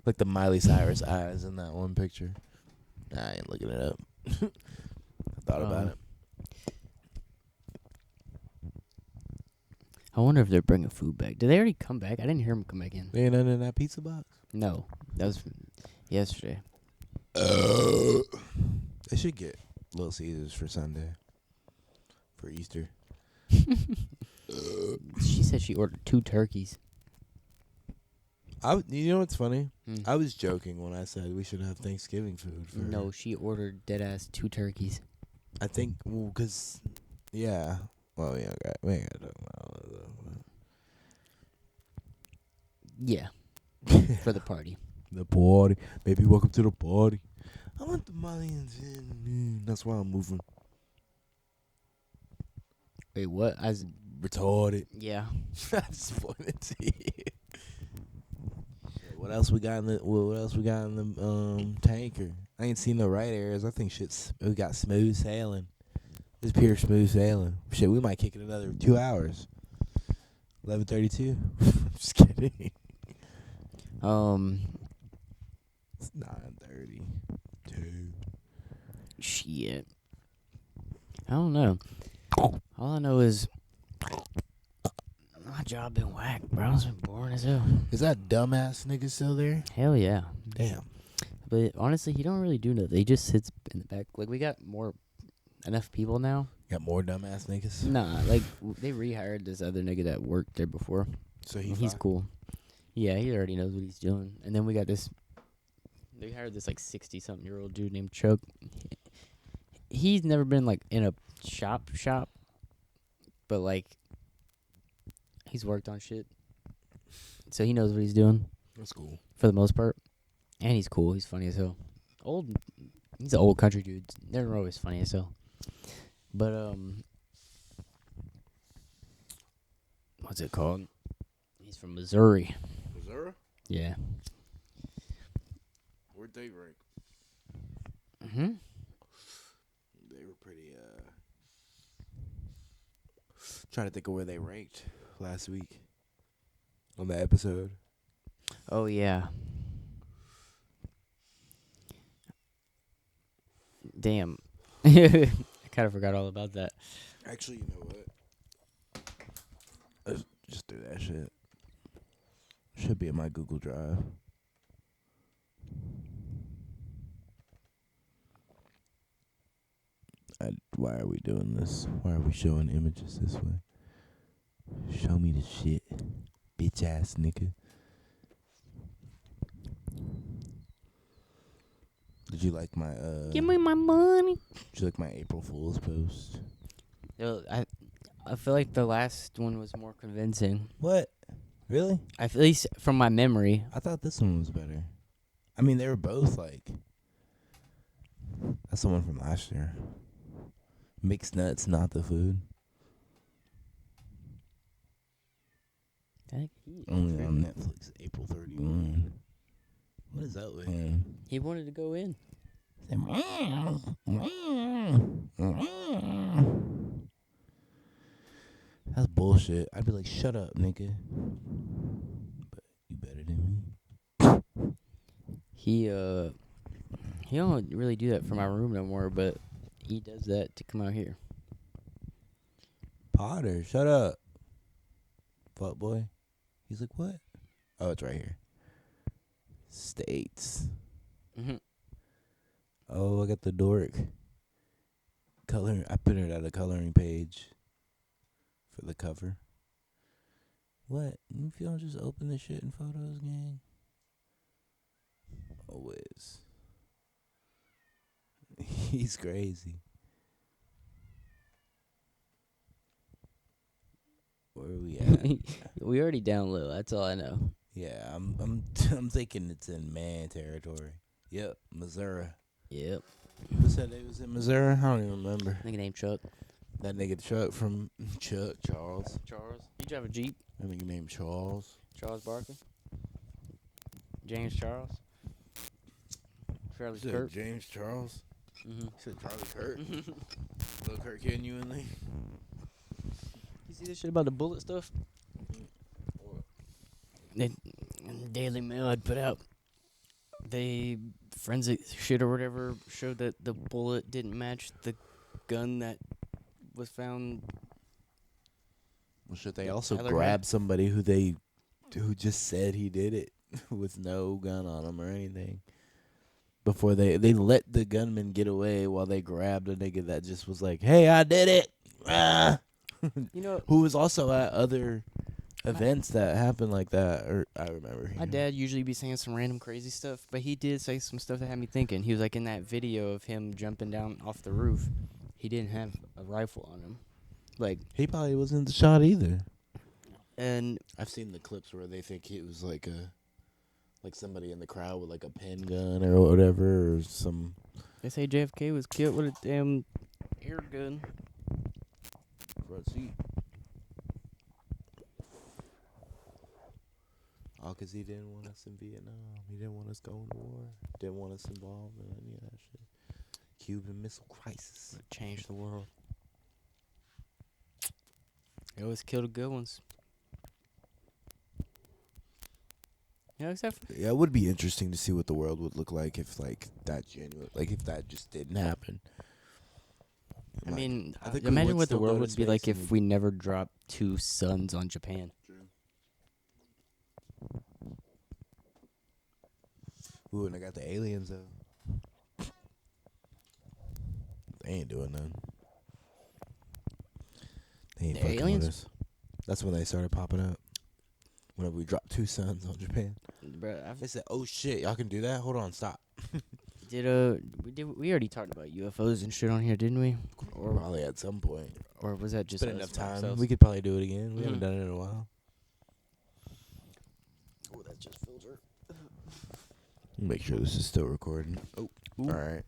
Speaker 1: like the Miley Cyrus eyes in that one picture. Nah, I ain't looking it up. I thought about it.
Speaker 2: I wonder if they're bringing food back. Did they already come back? I didn't hear them come back in.
Speaker 1: They ain't none in that pizza box.
Speaker 2: No, that was yesterday.
Speaker 1: They should get Little Caesars for Sunday. For Easter.
Speaker 2: She said she ordered 2 turkeys.
Speaker 1: You know what's funny?
Speaker 2: Hmm.
Speaker 1: I was joking when I said we should have Thanksgiving food. For
Speaker 2: No, she ordered dead ass 2 turkeys.
Speaker 1: I think, well, because, yeah. Well, we ain't got to talk about
Speaker 2: Yeah, for the party.
Speaker 1: the party. Baby, welcome to the party. I want the Malians in. That's why I'm moving.
Speaker 2: Wait, what?
Speaker 1: Retarded.
Speaker 2: Yeah.
Speaker 1: I just wanted to you. What else we got in the tanker? I ain't seen no right areas. I think we got smooth sailing. It's pure smooth sailing. Shit, we might kick it another 2 hours. 11:32. Just kidding. It's 9:30. 2.
Speaker 2: Shit. I don't know. All I know is my job been whack, bro. It's been boring as hell.
Speaker 1: Is that dumbass nigga still there?
Speaker 2: Hell yeah.
Speaker 1: Damn.
Speaker 2: But honestly, he don't really do nothing. He just sits in the back. Like, we got enough people now.
Speaker 1: Got more dumbass niggas?
Speaker 2: Nah, like, they rehired this other nigga that worked there before.
Speaker 1: So
Speaker 2: He's
Speaker 1: fine?
Speaker 2: cool. Yeah, he already knows what he's doing. And then we got this. They hired this like 60-something-year-old dude named Chuck. He's never been like in a shop, but like he's worked on shit, so he knows what he's doing
Speaker 1: That's cool.
Speaker 2: for the most part. And he's cool. He's funny as hell. He's an old country dude. They're always funny as hell. But what's it called? He's from Missouri.
Speaker 1: Missouri?
Speaker 2: Yeah.
Speaker 1: Where'd they rank?
Speaker 2: Mm-hmm.
Speaker 1: They were pretty, trying to think of where they ranked last week on the episode.
Speaker 2: Oh yeah. Damn. I kind of forgot all about that.
Speaker 1: Actually, you know what? Let's just do that shit. Should be in my Google Drive. Why are we doing this? Why are we showing images this way? Show me the shit, bitch ass nigga. Did you like my
Speaker 2: Give me my money.
Speaker 1: Did you like my April Fool's post?
Speaker 2: Yo, I feel like the last one was more convincing.
Speaker 1: What? Really?
Speaker 2: At least from my memory.
Speaker 1: I thought this one was better. I mean, they were both like. That's the one from last year. Mixed nuts, not the food. Only on Netflix, April 31.
Speaker 2: What is that with?
Speaker 1: Mm.
Speaker 2: He wanted to go in.
Speaker 1: That's bullshit. I'd be like, shut up, nigga. But you better than me.
Speaker 2: He don't really do that for my room no more, but he does that to come out here.
Speaker 1: Potter, shut up. Fuck boy. He's like, what? Oh, it's right here. States.
Speaker 2: Mm-hmm.
Speaker 1: Oh, I got the dork. Color. I put it at a coloring page for the cover. What? If you don't just open the shit in photos, gang? Always. He's crazy. Where are we at?
Speaker 2: We already down low. That's all I know.
Speaker 1: Yeah, I'm thinking it's in man territory. Yep, Missouri.
Speaker 2: Yep.
Speaker 1: Who said they was in Missouri? I don't even remember.
Speaker 2: Nigga named Chuck.
Speaker 1: That nigga Chuck from Charles.
Speaker 2: Charles. You drive a Jeep?
Speaker 1: That nigga named Charles.
Speaker 2: Charles Barkley. James Charles. Charlie
Speaker 1: Said
Speaker 2: Kirk.
Speaker 1: James Charles.
Speaker 2: Mm-hmm.
Speaker 1: He said Charlie Kirk. Little Kirk genuinely.
Speaker 2: You see this shit about the bullet stuff? The Daily Mail had put out. They forensic shit or whatever showed that the bullet didn't match the gun that was found.
Speaker 1: Well, shit, they also
Speaker 2: Tyler
Speaker 1: grabbed somebody who just said he did it with no gun on him or anything. Before they let the gunman get away while they grabbed a nigga that just was like, "Hey, I did it." Ah.
Speaker 2: You know,
Speaker 1: Who was also at other events that happened like that. Or I remember.
Speaker 2: my dad usually be saying some random crazy stuff, but he did say some stuff that had me thinking. He was like in that video of him jumping down off the roof. He didn't have a rifle on him. Like,
Speaker 1: He probably wasn't the shot either.
Speaker 2: and
Speaker 1: I've seen the clips where they think it was like somebody in the crowd with like a pen gun or whatever or some.
Speaker 2: they say JFK was killed with a damn air gun.
Speaker 1: Front seat. All because he didn't want us in Vietnam. He didn't want us going to war. Didn't want us involved in any of that shit. Cuban Missile Crisis.
Speaker 2: Changed the world. They always kill the good ones. Yeah, except for
Speaker 1: Yeah, it would be interesting to see what the world would look like if like that genuine, like if that just didn't happen.
Speaker 2: I
Speaker 1: Like,
Speaker 2: mean,
Speaker 1: I think we
Speaker 2: imagine
Speaker 1: would
Speaker 2: what the
Speaker 1: still go
Speaker 2: world
Speaker 1: to
Speaker 2: would be
Speaker 1: space
Speaker 2: like
Speaker 1: and
Speaker 2: if we never dropped 2 suns on Japan.
Speaker 1: Ooh, and I got the aliens though. They ain't doing nothing. They ain't
Speaker 2: The
Speaker 1: fucking
Speaker 2: aliens?
Speaker 1: with us. That's when they started popping up. Whenever we dropped 2 suns on Japan,
Speaker 2: Bruh,
Speaker 1: they said, "Oh shit, y'all can do that? Hold on, stop."
Speaker 2: we already talked about UFOs and shit on here, didn't we? Or
Speaker 1: Probably at some point.
Speaker 2: or was that just
Speaker 1: It's been
Speaker 2: us
Speaker 1: enough
Speaker 2: for
Speaker 1: time.
Speaker 2: ourselves?
Speaker 1: We could probably do it again. We haven't
Speaker 2: Mhm.
Speaker 1: done it in a while.
Speaker 2: Oh, that's just filter.
Speaker 1: Make sure this is still recording. Oh,
Speaker 2: Ooh.
Speaker 1: all right.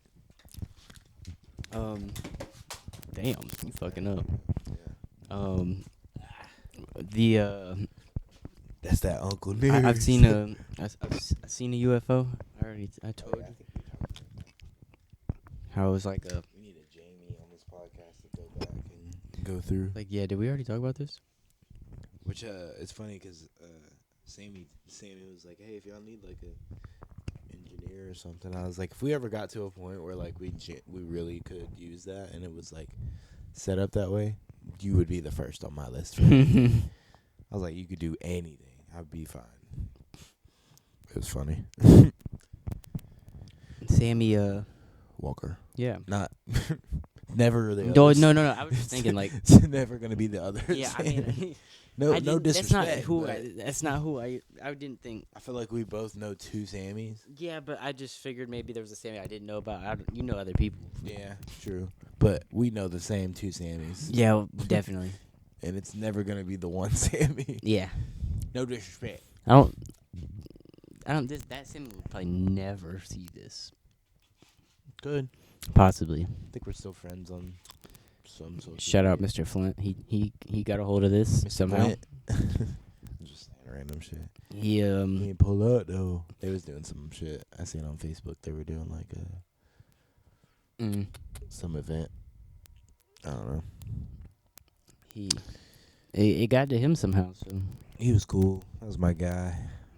Speaker 2: Damn, you fucking up.
Speaker 1: Yeah. That's that Uncle News.
Speaker 2: I've seen I've seen a UFO. I told you how it was like a
Speaker 1: We need a Jamie on this podcast to go back and go through.
Speaker 2: like yeah. Did we already talk about this?
Speaker 1: Which it's funny because Sammy was like, "Hey, if y'all need like a engineer or something," I was like, "If we ever got to a point where like we really could use that and it was like set up that way, you would be the first on my list." For anything. I was like, "You could do anything. I'd be fine." It was funny.
Speaker 2: Sammy,
Speaker 1: Walker,
Speaker 2: yeah.
Speaker 1: not never the
Speaker 2: No,
Speaker 1: others.
Speaker 2: no. I was just thinking like,
Speaker 1: It's never gonna be the others.
Speaker 2: yeah. I mean,
Speaker 1: no,
Speaker 2: I
Speaker 1: no
Speaker 2: didn't-
Speaker 1: disrespect.
Speaker 2: That's not who I didn't think.
Speaker 1: I feel like we both know 2 Sammys.
Speaker 2: Yeah, but I just figured maybe there was a Sammy I didn't know about. You know other people.
Speaker 1: Yeah, true. But we know the same 2 Sammys.
Speaker 2: Yeah, well, definitely.
Speaker 1: And it's never gonna be the one Sammy.
Speaker 2: Yeah.
Speaker 1: No disrespect.
Speaker 2: I don't. That Sammy will probably never see this.
Speaker 1: Good.
Speaker 2: Possibly.
Speaker 1: I think we're still friends on some social
Speaker 2: Shout out,
Speaker 1: media.
Speaker 2: Mr. Flint. He got a hold of this
Speaker 1: Mr.
Speaker 2: somehow.
Speaker 1: Flint. Just saying random shit.
Speaker 2: He
Speaker 1: He ain't pull up though. They was doing some shit. I seen on Facebook. They were doing like some event. I don't know.
Speaker 2: it got to him somehow. So
Speaker 1: He was cool. That was my guy.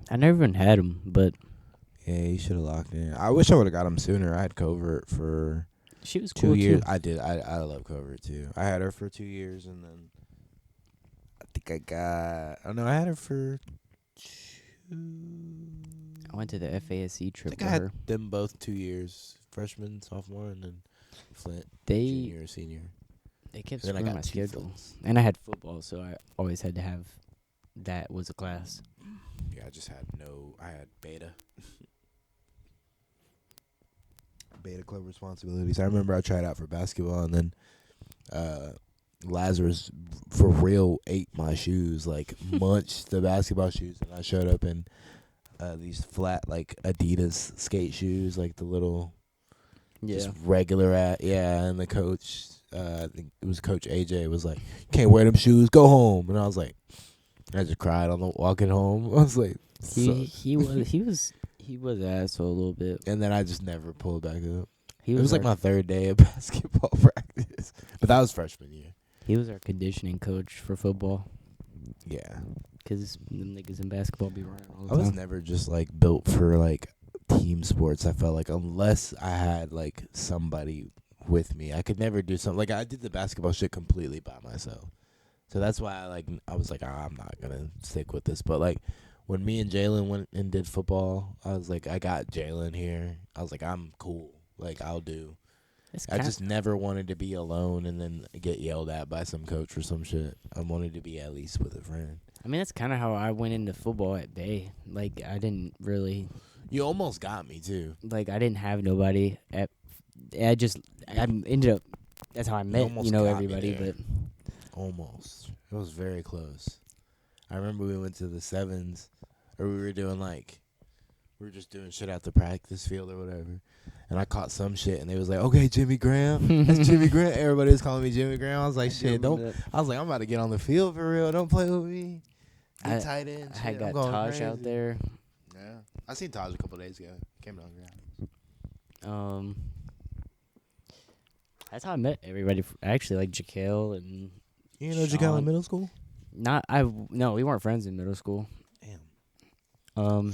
Speaker 2: I never even had him, but
Speaker 1: Yeah, he should have locked in. I wish I would have got him sooner. I had Covert for
Speaker 2: she was
Speaker 1: 2
Speaker 2: cool
Speaker 1: years.
Speaker 2: too.
Speaker 1: I did. I love Covert too. I had her for 2 years, and then I think I got. Oh no, I had her for 2.
Speaker 2: I went to the FASC
Speaker 1: I
Speaker 2: trip
Speaker 1: think
Speaker 2: with
Speaker 1: I had
Speaker 2: her.
Speaker 1: them both 2 years, freshman, sophomore, and then Flint
Speaker 2: They
Speaker 1: junior, senior.
Speaker 2: kept
Speaker 1: And then I
Speaker 2: screwing
Speaker 1: got
Speaker 2: my
Speaker 1: 2
Speaker 2: schedule,
Speaker 1: Flints.
Speaker 2: and I had football, so I always had to have that was a class.
Speaker 1: Yeah, I just had no. I had beta. Beta club responsibilities. I remember I tried out for basketball, and then Lazarus for real ate my shoes, like munched the basketball shoes, and I showed up in these flat like Adidas skate shoes, like the little just regular and the coach, I think it was Coach AJ, was like, "Can't wear them shoes, go home," and I was like, I just cried on the walking home. I was like,
Speaker 2: he was an asshole a little bit.
Speaker 1: and then I just never pulled back up.
Speaker 2: He
Speaker 1: It
Speaker 2: was
Speaker 1: was like
Speaker 2: our,
Speaker 1: my 3rd day of basketball practice, but that was freshman year.
Speaker 2: he was our conditioning coach for football.
Speaker 1: Yeah,
Speaker 2: Cause them niggas in basketball be running all the
Speaker 1: I was
Speaker 2: time.
Speaker 1: never just like built for like team sports. I felt like unless I had like somebody with me, I could never do something. Like I did the basketball shit completely by myself. So that's why I was like, I'm not gonna stick with this. But like when me and Jalen went and did football, I was like, I got Jalen here. I was like, I'm cool. Like I'll do. I just never wanted to be alone and then get yelled at by some coach or some shit. I wanted to be at least with a friend.
Speaker 2: I mean, that's kind of how I went into football at Bay. Like, I didn't really,
Speaker 1: You almost got me too.
Speaker 2: like, I didn't have nobody at, I ended up, that's how I met,
Speaker 1: almost
Speaker 2: you know,
Speaker 1: got me
Speaker 2: everybody,
Speaker 1: there.
Speaker 2: but
Speaker 1: Almost. It was very close. I remember we went to the sevens, or we were doing like, we were just doing shit at the practice field or whatever. And I caught some shit, and they was like, "Okay, Jimmy Graham, that's Jimmy Graham." Everybody was calling me Jimmy Graham. I was like, "Shit, don't." I was like, "I'm about to get on the field for real. Don't play with me."
Speaker 2: I-
Speaker 1: Tight end.
Speaker 2: I had
Speaker 1: shit, I'm
Speaker 2: got
Speaker 1: going
Speaker 2: Taj out
Speaker 1: crazy.
Speaker 2: there.
Speaker 1: Yeah, I seen Taj a couple days ago. Came down ground.
Speaker 2: That's how I met everybody. Actually, like Jaquel and
Speaker 1: You know Jaquel
Speaker 2: Sean.
Speaker 1: in middle school?
Speaker 2: No, we weren't friends in middle school.
Speaker 1: Damn.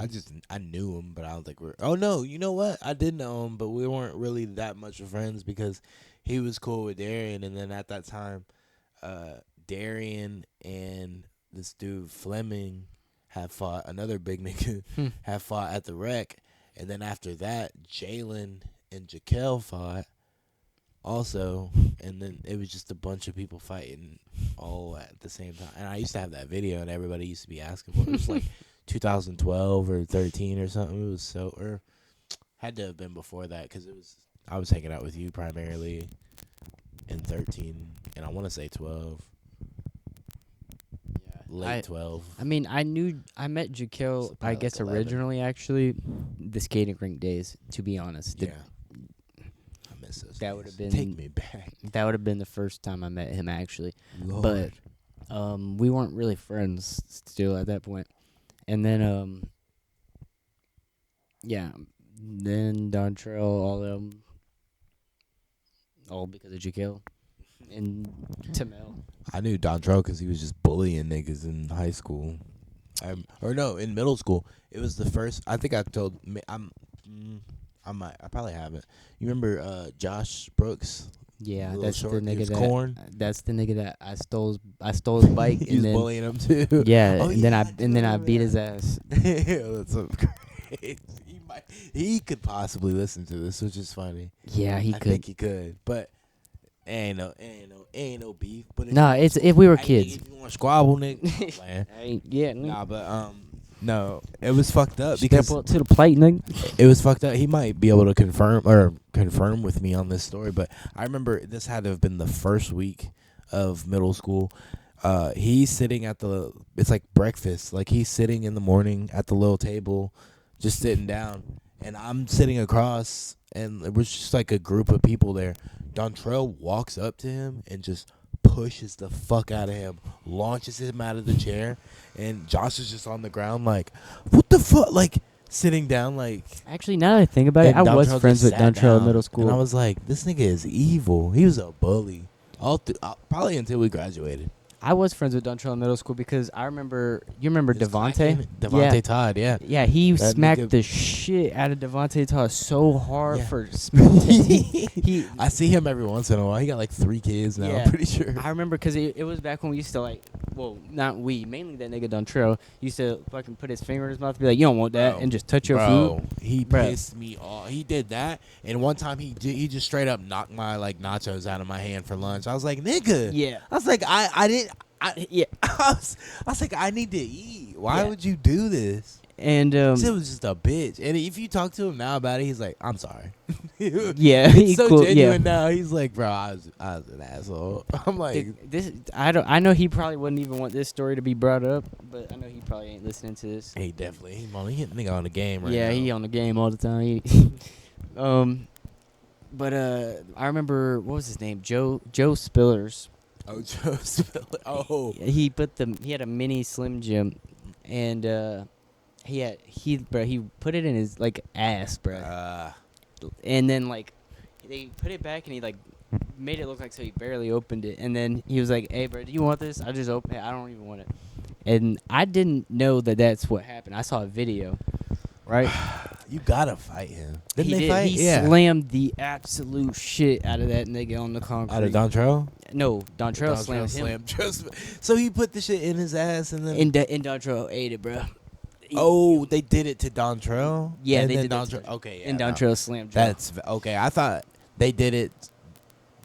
Speaker 1: I knew him, but I don't think we're. Oh no, you know what? I did know him, but we weren't really that much of friends because he was cool with Darian, and then at that time, Darian and this dude Fleming had fought. Another big nigga had fought at the rec, and then after that, Jalen and Jaquel fought also, and then it was just a bunch of people fighting all at the same time. And I used to have that video, and everybody used to be asking for it. It was like 2012 or 13 or something. It was so, or had to have been before that because I was hanging out with you primarily in 13, and I want to say 12, late 12.
Speaker 2: I mean, I met Jaquel, I
Speaker 1: like
Speaker 2: guess
Speaker 1: 11.
Speaker 2: originally actually the skating rink days. To be honest,
Speaker 1: Yeah, I miss those.
Speaker 2: that
Speaker 1: days.
Speaker 2: would have been
Speaker 1: Take me back,
Speaker 2: That would have been the first time I met him actually.
Speaker 1: Lord.
Speaker 2: But we weren't really friends still at that point. And then yeah, then Dontrell, all of them, all because of Jaquel and Tamel.
Speaker 1: I knew Dontrell because he was just bullying niggas in high school. In middle school. It was the first. I think I told. I probably haven't. You remember Josh Brooks?
Speaker 2: Yeah,
Speaker 1: Little
Speaker 2: that's
Speaker 1: short,
Speaker 2: the
Speaker 1: he
Speaker 2: nigga
Speaker 1: was
Speaker 2: that.
Speaker 1: corn.
Speaker 2: That's the nigga that I stole his bike
Speaker 1: He
Speaker 2: and
Speaker 1: was
Speaker 2: then
Speaker 1: bullying him too.
Speaker 2: yeah,
Speaker 1: Oh,
Speaker 2: and then
Speaker 1: yeah,
Speaker 2: I
Speaker 1: do
Speaker 2: and then I
Speaker 1: remember
Speaker 2: beat
Speaker 1: that.
Speaker 2: his ass.
Speaker 1: That's so crazy. He could possibly listen to this, which is funny.
Speaker 2: Yeah, he
Speaker 1: I
Speaker 2: could.
Speaker 1: think he could, but ain't no beef. But
Speaker 2: Nah, it's if we were kids.
Speaker 1: If you want to squabble, nigga, man.
Speaker 2: Yeah,
Speaker 1: Nah, but no, it was fucked up
Speaker 2: step
Speaker 1: because
Speaker 2: up to the plate, nigga.
Speaker 1: it was fucked up. He might be able to confirm with me on this story, but I remember this had to have been the first week of middle school. He's sitting at it's like breakfast. Like he's sitting in the morning at the little table, just sitting down, and I'm sitting across, and it was just like a group of people there. Dontrell walks up to him and just pushes the fuck out of him, launches him out of the chair, and Josh is just on the ground like, what the fuck, like sitting down like.
Speaker 2: Actually, now that I think about it, I
Speaker 1: And
Speaker 2: was
Speaker 1: Dontrell
Speaker 2: friends
Speaker 1: just
Speaker 2: with
Speaker 1: sat
Speaker 2: Dontrell in
Speaker 1: down,
Speaker 2: middle school.
Speaker 1: and I was like, this nigga is evil. He was a bully. Probably until we graduated.
Speaker 2: I was friends with Dontrell in middle school because I remember. You remember
Speaker 1: This
Speaker 2: Devontae?
Speaker 1: Devontae Todd, yeah.
Speaker 2: Yeah, he
Speaker 1: That
Speaker 2: smacked
Speaker 1: nigga-
Speaker 2: the shit out of Devontae Todd so hard
Speaker 1: Yeah.
Speaker 2: for he.
Speaker 1: I see him every once in a while. He got like 3 kids now,
Speaker 2: Yeah.
Speaker 1: I'm pretty sure.
Speaker 2: I remember because it was back when we used to like, well, not we, mainly that nigga Dontrell used to fucking put his finger in his mouth and be like, you don't want that,
Speaker 1: Bro.
Speaker 2: and just touch your
Speaker 1: Bro,
Speaker 2: food.
Speaker 1: he
Speaker 2: Bro.
Speaker 1: pissed me off. He did that, and one time he just straight up knocked my like nachos out of my hand for lunch. I was like, nigga.
Speaker 2: Yeah.
Speaker 1: I was like, I didn't.
Speaker 2: Yeah.
Speaker 1: I was like, I need to eat. Why
Speaker 2: Yeah.
Speaker 1: would you do this?
Speaker 2: And
Speaker 1: It was just a bitch. And if you talk to him now about it, he's like, I'm sorry.
Speaker 2: yeah,
Speaker 1: It's so
Speaker 2: cool,
Speaker 1: genuine now. He's like, bro, I was an asshole. I'm like,
Speaker 2: This I know he probably wouldn't even want this story to be brought up, but I know he probably ain't listening to this.
Speaker 1: hey, definitely. He nigga on the game right
Speaker 2: Yeah,
Speaker 1: now.
Speaker 2: he on the game all the time. But I remember what was his name? Joe Spillers.
Speaker 1: Oh, Joe. Oh.
Speaker 2: He had a mini Slim Jim, and he put it in his like ass, bro. And then like they put it back, and he like made it look like so he barely opened it, and then he was like, "Hey, bro, do you want this? I just opened it. I don't even want it." And I didn't know that that's what happened. I saw a video, right?
Speaker 1: You gotta fight him. Didn't
Speaker 2: he
Speaker 1: they
Speaker 2: did.
Speaker 1: fight?
Speaker 2: He
Speaker 1: Yeah.
Speaker 2: slammed the absolute shit out of that nigga on the concrete.
Speaker 1: Out of Dontrell?
Speaker 2: No, Dontrell slammed him.
Speaker 1: So he put the shit in his ass and then.
Speaker 2: And Dontrell ate it, bro.
Speaker 1: Oh, they did it to Dontrell?
Speaker 2: Yeah,
Speaker 1: and
Speaker 2: they
Speaker 1: then
Speaker 2: did that
Speaker 1: Dontrell.
Speaker 2: to-
Speaker 1: Okay, yeah.
Speaker 2: and
Speaker 1: no.
Speaker 2: Dontrell slammed Joe.
Speaker 1: That's okay. I thought they did it.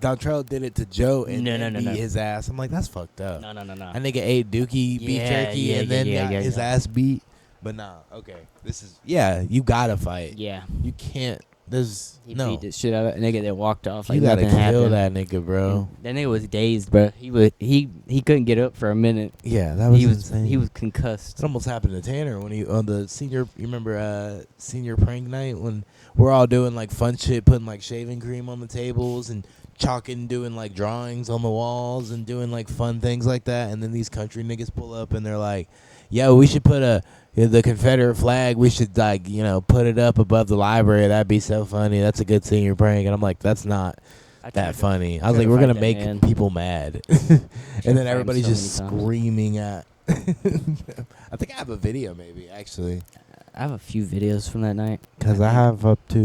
Speaker 1: Dontrell did it to Joe and
Speaker 2: No,
Speaker 1: then
Speaker 2: no,
Speaker 1: beat
Speaker 2: no.
Speaker 1: his ass. I'm like, that's fucked up.
Speaker 2: No.
Speaker 1: That nigga ate Dookie beef
Speaker 2: Yeah,
Speaker 1: jerky
Speaker 2: yeah,
Speaker 1: and then
Speaker 2: yeah,
Speaker 1: got
Speaker 2: yeah,
Speaker 1: his
Speaker 2: yeah.
Speaker 1: ass beat. But nah, okay. This is you gotta fight.
Speaker 2: Yeah.
Speaker 1: You can't. There's
Speaker 2: He
Speaker 1: no.
Speaker 2: beat the shit out of that nigga that walked off.
Speaker 1: You
Speaker 2: Like
Speaker 1: gotta
Speaker 2: nothing
Speaker 1: kill
Speaker 2: happened.
Speaker 1: that nigga, bro.
Speaker 2: That nigga was dazed, bro. He couldn't get up for a minute.
Speaker 1: Yeah, that was
Speaker 2: He was
Speaker 1: insane.
Speaker 2: he was concussed.
Speaker 1: It almost happened to Tanner when he on the senior. You remember senior prank night when we're all doing like fun shit, putting like shaving cream on the tables and chalking, doing like drawings on the walls and doing like fun things like that. And then these country niggas pull up and they're like, "Yo, we should put the Confederate flag. We should put it up above the library. That'd be so funny. That's a good senior prank." And I'm like, that's not
Speaker 2: I tried
Speaker 1: that
Speaker 2: to-
Speaker 1: funny. I was
Speaker 2: tried
Speaker 1: like,
Speaker 2: to
Speaker 1: we're
Speaker 2: fight
Speaker 1: gonna
Speaker 2: that
Speaker 1: make
Speaker 2: man.
Speaker 1: people mad,
Speaker 2: to
Speaker 1: and then
Speaker 2: fight him
Speaker 1: everybody's
Speaker 2: so
Speaker 1: just
Speaker 2: many times.
Speaker 1: screaming at. I think I have a video, maybe actually,
Speaker 2: I have a few videos from that night.
Speaker 1: because I
Speaker 2: think.
Speaker 1: have up to.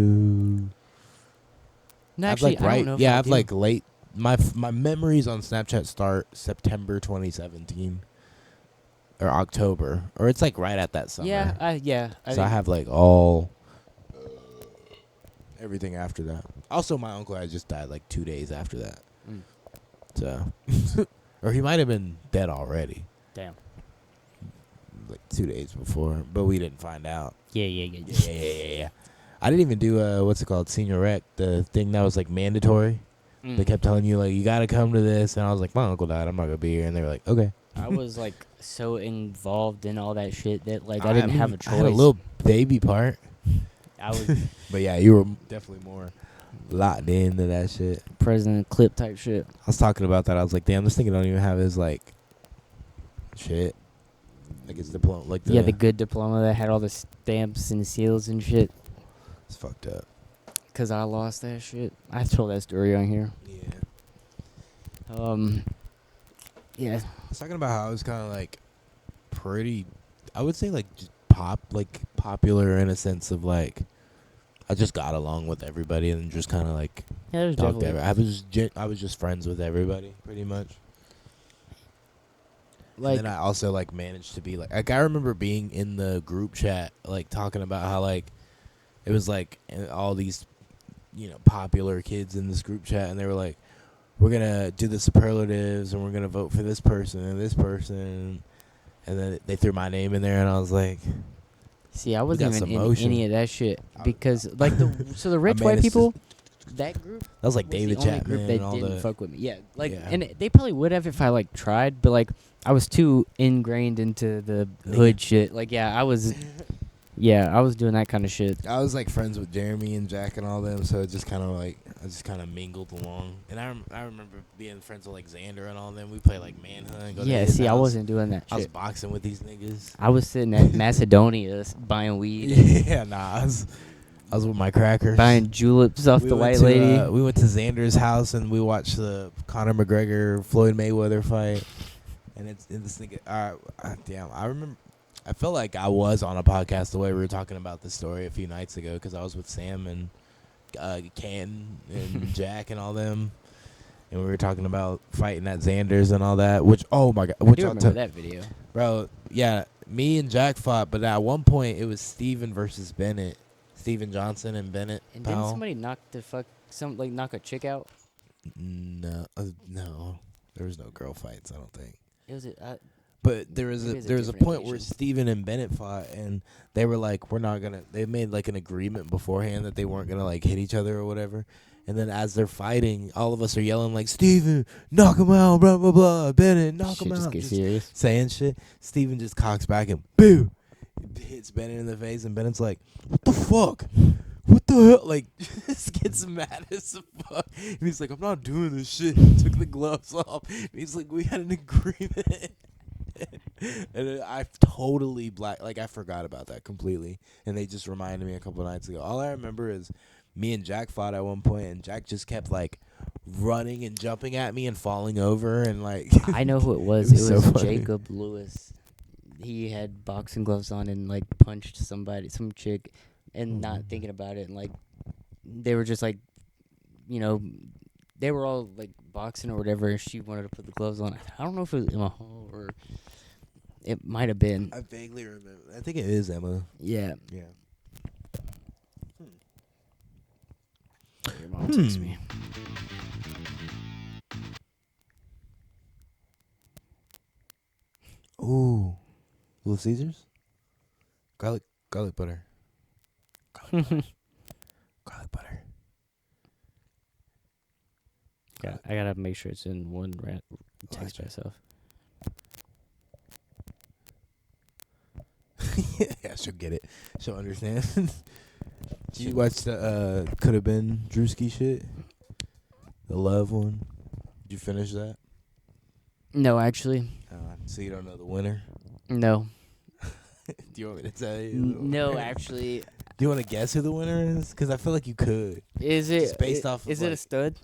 Speaker 2: No,
Speaker 1: I've
Speaker 2: actually,
Speaker 1: like
Speaker 2: I
Speaker 1: right.
Speaker 2: don't know if
Speaker 1: Yeah,
Speaker 2: I
Speaker 1: I've
Speaker 2: do.
Speaker 1: like late. My memories on Snapchat start September 2017 or October, or it's like right at that summer.
Speaker 2: Yeah, I
Speaker 1: So I
Speaker 2: think-
Speaker 1: have like all everything after that. Also, my uncle had just died like 2 days after that.
Speaker 2: Mm.
Speaker 1: So, or he might have been dead already,
Speaker 2: Damn.
Speaker 1: like 2 days before, but we didn't find out.
Speaker 2: Yeah.
Speaker 1: Yeah. I didn't even do what's it called, senior rec, the thing that was like mandatory.
Speaker 2: Mm.
Speaker 1: They kept telling you like you gotta come to this, and I was like, my uncle died, I'm not gonna be here, and they were like, okay.
Speaker 2: I was like so involved in all that shit that like I didn't have a choice.
Speaker 1: I had a little baby part,
Speaker 2: I was
Speaker 1: but yeah, you were definitely more locked into that shit.
Speaker 2: President Klip type shit.
Speaker 1: I was talking about that. I was like, damn, this nigga don't even have his like shit, like his diploma, like
Speaker 2: Yeah, the good diploma that had all the stamps and seals and shit.
Speaker 1: It's fucked up.
Speaker 2: 'Cause I lost that shit. I told that story on here.
Speaker 1: Yeah.
Speaker 2: Yeah.
Speaker 1: I was talking about how I was kind of like pretty, I would say like just popular in a sense of like I just got along with everybody and just kind of like
Speaker 2: Yeah, there's
Speaker 1: talked to
Speaker 2: definitely
Speaker 1: I was just friends with everybody pretty much.
Speaker 2: like
Speaker 1: And then I also like managed to be like I remember being in the group chat like talking about how like it was like all these popular kids in this group chat, and they were like, we're gonna do the superlatives and we're gonna vote for this person and this person, and then they threw my name in there, and I was like,
Speaker 2: see, I
Speaker 1: got
Speaker 2: wasn't even
Speaker 1: some
Speaker 2: in
Speaker 1: motion.
Speaker 2: any of that shit because like the rich white
Speaker 1: managed to-
Speaker 2: people, that group
Speaker 1: that was like
Speaker 2: was
Speaker 1: David
Speaker 2: the only
Speaker 1: Chapman
Speaker 2: group that
Speaker 1: and all
Speaker 2: didn't
Speaker 1: the
Speaker 2: fuck with me. Yeah, like
Speaker 1: Yeah.
Speaker 2: and they probably would have if I like tried, but like I was too ingrained into the hood shit. Like I was doing that kind of shit.
Speaker 1: I was like friends with Jeremy and Jack and all them, so it just kind of like I just kind of mingled along. And I remember being friends with like Xander and all them. We played like manhunt. Go to
Speaker 2: Yeah,
Speaker 1: his
Speaker 2: see, I
Speaker 1: house.
Speaker 2: wasn't doing that
Speaker 1: I was
Speaker 2: shit.
Speaker 1: boxing with these niggas.
Speaker 2: I was sitting at Macedonia buying weed,
Speaker 1: Yeah, nah, I was with my crackers.
Speaker 2: buying juleps off the white lady.
Speaker 1: We went to Xander's house and we watched the Conor McGregor Floyd Mayweather fight. And it's this nigga. Damn, I remember. I felt like I was on a podcast the way we were talking about this story a few nights ago because I was with Sam and Canton and Jack and all them, and we were talking about fighting at Xander's and all that. Which oh my god,
Speaker 2: I
Speaker 1: which
Speaker 2: do
Speaker 1: I'll
Speaker 2: remember
Speaker 1: tell,
Speaker 2: that video.
Speaker 1: bro. Yeah, me and Jack fought, but at one point it was Steven versus Bennett, Steven Johnson and Bennett.
Speaker 2: And didn't
Speaker 1: Powell.
Speaker 2: somebody knock a chick out?
Speaker 1: No, there was no girl fights. I don't think.
Speaker 2: It was
Speaker 1: But there was
Speaker 2: Maybe it's a
Speaker 1: there was a
Speaker 2: different
Speaker 1: point where
Speaker 2: occasion.
Speaker 1: Steven and Bennett fought, and they were like, "We're not gonna." They made like an agreement beforehand that they weren't gonna like hit each other or whatever. And then as they're fighting, all of us are yelling like, "Steven, knock him out!" Blah blah blah. Bennett, knock
Speaker 2: shit
Speaker 1: him
Speaker 2: just
Speaker 1: out.
Speaker 2: get
Speaker 1: Just
Speaker 2: serious.
Speaker 1: saying shit. Steven just cocks back and boo, hits Bennett in the face, and Bennett's like, "What the fuck? What the hell?" Like, just gets mad as fuck. And he's like, "I'm not doing this shit." Took the gloves off. And he's like, "We had an agreement." And I totally I forgot about that completely. And they just reminded me a couple of nights ago. All I remember is me and Jack fought at one point, and Jack just kept like running and jumping at me and falling over and like.
Speaker 2: I know who it was.
Speaker 1: It
Speaker 2: It
Speaker 1: was
Speaker 2: was
Speaker 1: so funny.
Speaker 2: Jacob Lewis. He had boxing gloves on and like punched some chick, and not thinking about it. And like they were just like, they were all like boxing or whatever. And she wanted to put the gloves on. I don't know if it was Emma Hall or it might have been.
Speaker 1: I vaguely remember. I think it is Emma.
Speaker 2: Yeah.
Speaker 1: Yeah.
Speaker 2: Your mom texts me.
Speaker 1: Ooh, Little Caesars. Garlic butter. Garlic butter.
Speaker 2: Yeah, I gotta make sure it's in one text
Speaker 1: Gotcha.
Speaker 2: myself.
Speaker 1: Yeah, she'll get it. She'll understand. Did you watch the Could Have Been Drewski shit? The Love one? Did you finish that?
Speaker 2: No, actually,
Speaker 1: So you don't know the winner?
Speaker 2: no,
Speaker 1: Do you want me to tell you?
Speaker 2: no, actually.
Speaker 1: Do you want to guess who the winner is? Because I feel like you could.
Speaker 2: Is
Speaker 1: It's
Speaker 2: it
Speaker 1: based off of,
Speaker 2: Is it a
Speaker 1: like-
Speaker 2: stud?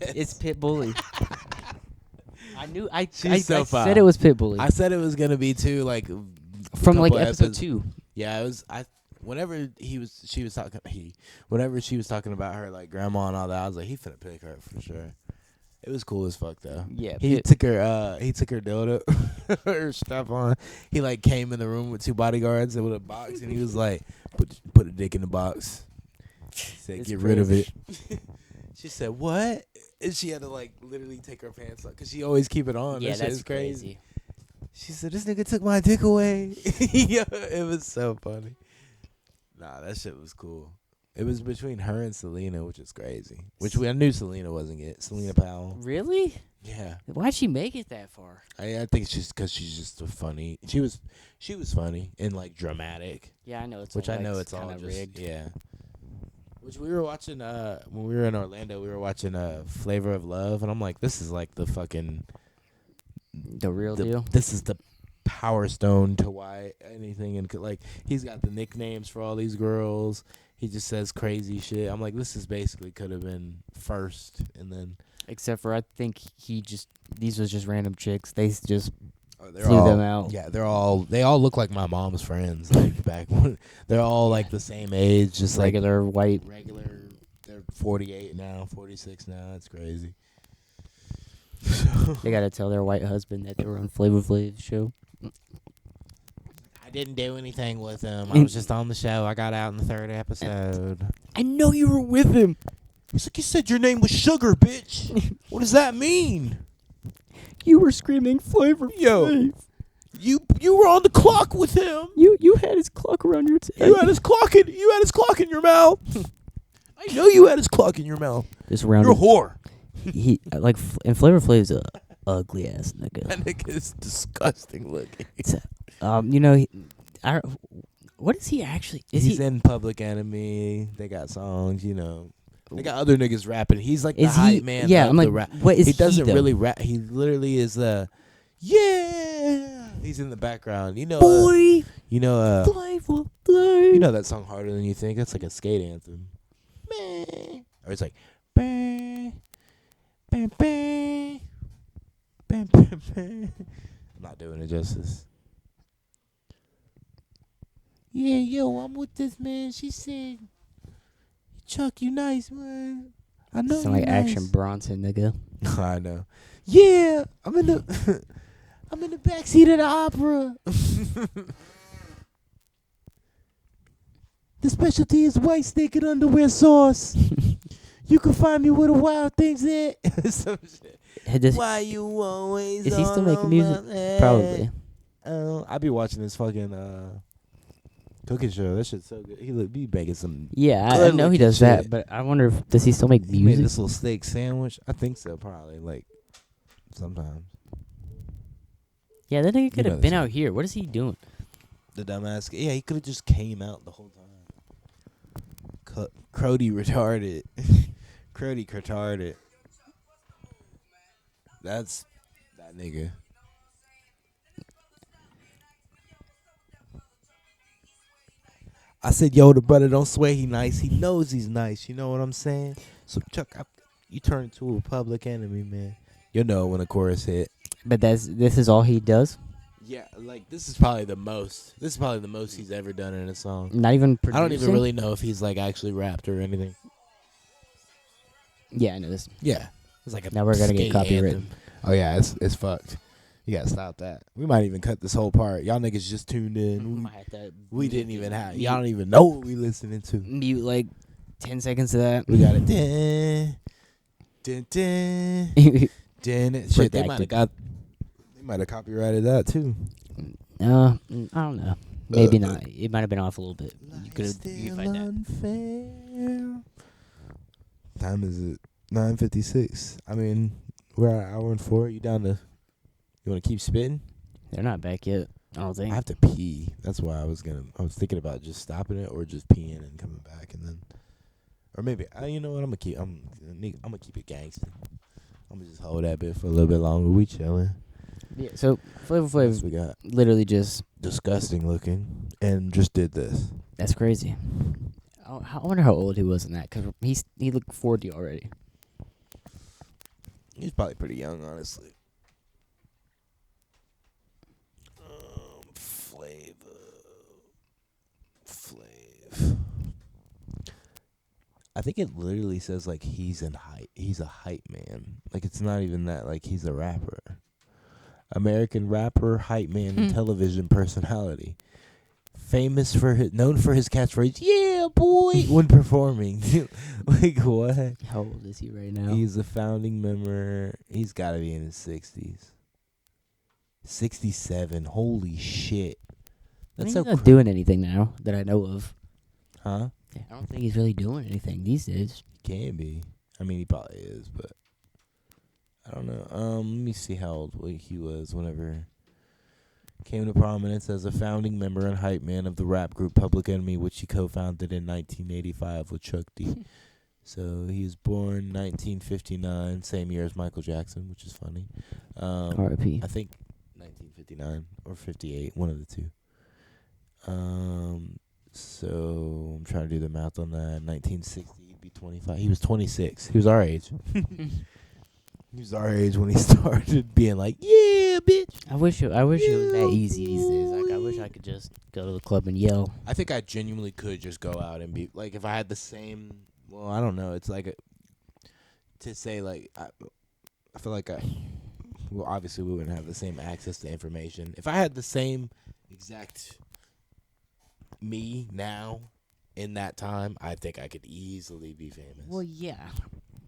Speaker 2: It's Pit Bully. I knew. I
Speaker 1: She's so
Speaker 2: said
Speaker 1: fine.
Speaker 2: it was Pit Bully.
Speaker 1: I said it was gonna be too, like
Speaker 2: From like
Speaker 1: couple
Speaker 2: episode
Speaker 1: episodes.
Speaker 2: 2.
Speaker 1: Yeah, it was. Whenever she was talking, whenever she was talking about her like grandma and all that, I was like, he finna pick her for sure. It was cool as fuck though.
Speaker 2: Yeah,
Speaker 1: He took her dildo, her strap on. He like came in the room with 2 bodyguards and with a box, and he was like, put a dick in the box. He said,
Speaker 2: It's
Speaker 1: get rid of it.
Speaker 2: crazy.
Speaker 1: She said, what? And she had to like literally take her pants off because she always keep it on.
Speaker 2: Yeah,
Speaker 1: That shit
Speaker 2: that's
Speaker 1: is crazy.
Speaker 2: crazy.
Speaker 1: She said, this nigga took my dick away. Yo, it was so funny. Nah, that shit was cool. It was between her and Selena, which is crazy. I knew Selena wasn't it. Selena Powell.
Speaker 2: Really?
Speaker 1: Yeah.
Speaker 2: Why'd she make it that far?
Speaker 1: I think it's just because she's just a funny. She was funny and like dramatic,
Speaker 2: Yeah, I know it's
Speaker 1: which
Speaker 2: all,
Speaker 1: I know
Speaker 2: like,
Speaker 1: it's all
Speaker 2: kinda
Speaker 1: just
Speaker 2: rigged.
Speaker 1: yeah. Which we were watching when we were in Orlando, we were watching Flavor of Love, and I'm like, this is like the fucking
Speaker 2: The real deal.
Speaker 1: This is the Power Stone to why anything, and like he's got the nicknames for all these girls. He just says crazy shit. I'm like, this is basically could have been first, and then
Speaker 2: Except for I think these was just random chicks. They just
Speaker 1: they're
Speaker 2: flew
Speaker 1: all,
Speaker 2: them out.
Speaker 1: Yeah, they all look like my mom's friends. Like back when they're all like the same age, just
Speaker 2: regular white.
Speaker 1: like regular. They're 48 now, 46 now. It's crazy.
Speaker 2: They gotta tell their white husband that they were on Flavor Flav's show.
Speaker 1: I didn't do anything with him. I was just on the show. I got out in the 3rd episode.
Speaker 2: I know you were with him.
Speaker 1: He's like, you said your name was Sugar, bitch. What does that mean?
Speaker 2: You were screaming Flavor
Speaker 1: Yo.
Speaker 2: Flav.
Speaker 1: You were on the clock with him.
Speaker 2: You had his clock around your
Speaker 1: You had his clock in your mouth. I know you had his clock in your mouth.
Speaker 2: This
Speaker 1: You're a
Speaker 2: round.
Speaker 1: whore.
Speaker 2: He like and Flavor Flav's a ugly ass nigga.
Speaker 1: That nigga is disgusting looking.
Speaker 2: You know, what is he actually?
Speaker 1: He's in Public Enemy. They got songs, you know. They got other niggas rapping. He's like the hype man.
Speaker 2: Yeah,
Speaker 1: of
Speaker 2: I'm
Speaker 1: the
Speaker 2: like,
Speaker 1: rap.
Speaker 2: what is
Speaker 1: He doesn't
Speaker 2: though?
Speaker 1: really rap. He literally is yeah. He's in the background. You know,
Speaker 2: Boy,
Speaker 1: Flavor
Speaker 2: Flav.
Speaker 1: you know that song Harder Than You Think? That's like a skate anthem. Or it's like bang, bang, bang, bang, bang, bang. I'm not doing it justice. Yeah, yo, I'm with this man. She said, Chuck, you nice, man. I know
Speaker 2: Sound
Speaker 1: you
Speaker 2: like
Speaker 1: nice.
Speaker 2: Action Bronson, nigga.
Speaker 1: I know. Yeah, I'm in the I'm in the backseat of the opera. The specialty is white steak and underwear sauce. You can find me where the wild things at. Some shit. Why you always
Speaker 2: Is he still
Speaker 1: on
Speaker 2: making music?
Speaker 1: my head?
Speaker 2: Probably.
Speaker 1: I be watching this fucking cooking show. That shit's so good. He be making some.
Speaker 2: Yeah, I
Speaker 1: Good
Speaker 2: know he
Speaker 1: looking
Speaker 2: does that,
Speaker 1: shit.
Speaker 2: but I wonder if does he still make
Speaker 1: He made
Speaker 2: music?
Speaker 1: this little steak sandwich. I think so, probably. Like sometimes.
Speaker 2: Yeah, that nigga could
Speaker 1: know
Speaker 2: have
Speaker 1: this
Speaker 2: been out here. What is he doing?
Speaker 1: The dumbass. Yeah, he could have just came out the whole time. Crody retarded. Crody retarded. That's that nigga. I said, yo, the brother don't swear he nice. He knows he's nice. You know what I'm saying? So, Chuck, you turn into a Public Enemy, man. You know when the chorus hit.
Speaker 2: But this is all he does.
Speaker 1: Yeah, like this is probably the most. This is probably the most he's ever done in a song.
Speaker 2: Not even producing.
Speaker 1: I don't even really know if he's like actually rapped or anything.
Speaker 2: Yeah, I know this.
Speaker 1: Yeah, it's like a
Speaker 2: Now we're gonna get
Speaker 1: skate
Speaker 2: copywritten.
Speaker 1: anthem. Oh yeah, it's fucked. You gotta stop that. We might even cut this whole part. Y'all niggas just tuned in.
Speaker 2: Might have to
Speaker 1: We
Speaker 2: mute
Speaker 1: didn't
Speaker 2: it.
Speaker 1: even have.
Speaker 2: Mute-
Speaker 1: Y'all don't even know what we listening to.
Speaker 2: mute like 10 seconds of that.
Speaker 1: We got it. Dun, dun, dun, dun. Shit, they might have They might have copyrighted that too.
Speaker 2: I don't know. Maybe not. It might have been off a little bit. You could find that.
Speaker 1: Unfair. Time is it? 9:56. I mean, we're at an hour and 4. You down to? You want to keep spitting?
Speaker 2: They're not back yet. I don't think.
Speaker 1: I have to pee. That's why I was thinking about just stopping it or just peeing and coming back and then, or maybe you know what? I'm gonna keep it gangster. I'm gonna just hold that bit for a little bit longer. We chilling.
Speaker 2: Yeah. So Flavor
Speaker 1: What else
Speaker 2: Flav
Speaker 1: we got?
Speaker 2: literally just.
Speaker 1: Disgusting looking and just did this.
Speaker 2: That's crazy. I wonder how old he was in that because he looked 40 already.
Speaker 1: He's probably pretty young, honestly. Flav. I think it literally says like he's a hype man. Like it's not even that like he's a rapper. American rapper, hype man, and television personality. Known for his catchphrase, "Yeah, boy," when performing. Like what?
Speaker 2: How old is he right now?
Speaker 1: He's a founding member. He's got to be in his 60s. 67. Holy shit. That's
Speaker 2: He's
Speaker 1: so
Speaker 2: not doing anything now that I know of.
Speaker 1: Huh?
Speaker 2: Yeah, I don't think he's really doing anything these days.
Speaker 1: Can be. I mean, he probably is, but I don't know. Let me see how old he was whenever came to prominence as a founding member and hype man of the rap group Public Enemy, which he co-founded in 1985 with Chuck D. So he was born 1959, same year as Michael Jackson, which is funny.
Speaker 2: R.I.P.
Speaker 1: I think 1959 or 58, one of the two. So I'm trying to do the math on that. 1960, he'd be 25. He was 26. He was our age. He was our age when he started being like, "Yeah, bitch."
Speaker 2: I wish it was that easy these days. Like I wish I could just go to the club and yell.
Speaker 1: I think I genuinely could just go out and be like, if I had the same. Well, I don't know. It's like to say like I feel like well, obviously we wouldn't have the same access to information. If I had the same exact me now in that time, I think I could easily be famous.
Speaker 2: Well, yeah,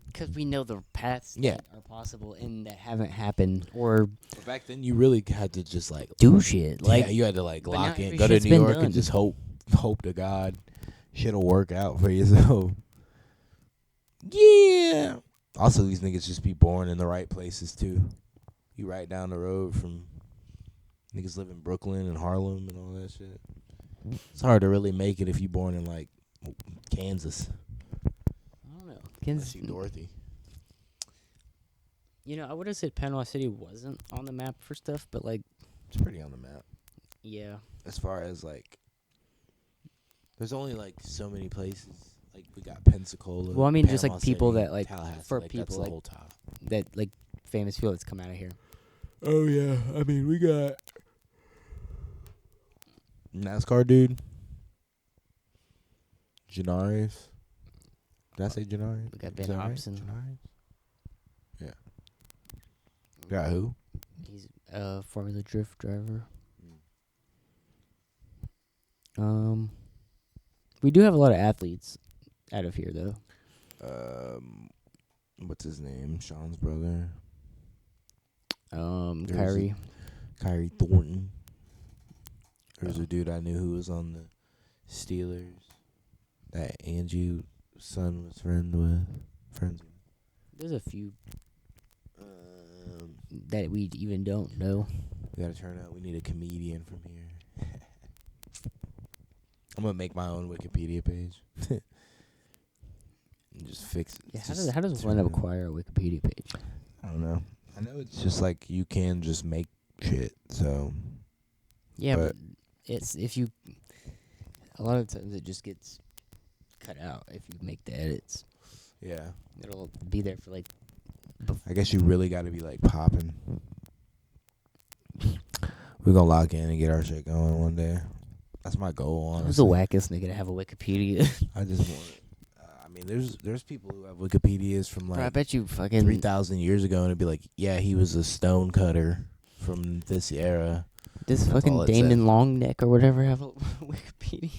Speaker 2: because we know the paths
Speaker 1: Yeah.
Speaker 2: that are possible and that haven't happened or
Speaker 1: But back then, you really had to just like
Speaker 2: do shit. Like
Speaker 1: yeah, you had to like
Speaker 2: but
Speaker 1: lock
Speaker 2: now
Speaker 1: in,
Speaker 2: every
Speaker 1: go to
Speaker 2: shit's
Speaker 1: New
Speaker 2: been
Speaker 1: York,
Speaker 2: done.
Speaker 1: and just hope to God shit'll work out for you. So yeah. Also, these niggas just be born in the right places too. You right down the road from niggas live in Brooklyn and Harlem and all that shit. It's hard to really make it if you born in like Kansas.
Speaker 2: I don't know.
Speaker 1: Unless you Dorothy.
Speaker 2: You know, I would have said Panama City wasn't on the map for stuff, but like,
Speaker 1: It's pretty on the map.
Speaker 2: yeah,
Speaker 1: As far as like, there's only like so many places. Like we got Pensacola.
Speaker 2: Well, I mean, just, like,
Speaker 1: Panama
Speaker 2: people
Speaker 1: City,
Speaker 2: that, like,
Speaker 1: Tallahassee,
Speaker 2: for
Speaker 1: like,
Speaker 2: people,
Speaker 1: that's the
Speaker 2: like-
Speaker 1: whole top.
Speaker 2: that like famous people that's come out of here.
Speaker 1: Oh yeah, I mean we got NASCAR dude, Janaris. Did I say Janaris?
Speaker 2: We got
Speaker 1: Is
Speaker 2: Ben
Speaker 1: that right?
Speaker 2: Hobson.
Speaker 1: Janaris? Yeah. Got who?
Speaker 2: He's a Formula Drift driver. We do have a lot of athletes out of here, though.
Speaker 1: What's his name? Sean's brother, There's
Speaker 2: Kyrie.
Speaker 1: Kyrie Thornton. There's a dude I knew who was on the Steelers that Angie's son was friends with.
Speaker 2: There's a few that we even don't know.
Speaker 1: We gotta turn out. We need a comedian from here. I'm gonna make my own Wikipedia page. And just fix it.
Speaker 2: Yeah,
Speaker 1: Just
Speaker 2: how does
Speaker 1: turn
Speaker 2: one
Speaker 1: it.
Speaker 2: acquire a Wikipedia page?
Speaker 1: I don't know. I know it's just like you can just make shit. So
Speaker 2: Yeah,
Speaker 1: But-
Speaker 2: but it's if you. A lot of times it just gets cut out if you make the edits.
Speaker 1: yeah,
Speaker 2: It'll be there for like.
Speaker 1: I guess you really got to be like popping. We're gonna lock in and get our shit going one day. That's my goal.
Speaker 2: Who's the
Speaker 1: Honestly,
Speaker 2: wackest nigga to have a Wikipedia?
Speaker 1: I just want. I mean, there's people who have Wikipedias from
Speaker 2: Bro, I
Speaker 1: like
Speaker 2: bet you fucking
Speaker 1: 3,000 years ago, and it'd be like, yeah, he was a stone cutter from this era.
Speaker 2: this
Speaker 1: That's
Speaker 2: fucking
Speaker 1: all it
Speaker 2: Damon
Speaker 1: said.
Speaker 2: Longneck or whatever have a Wikipedia.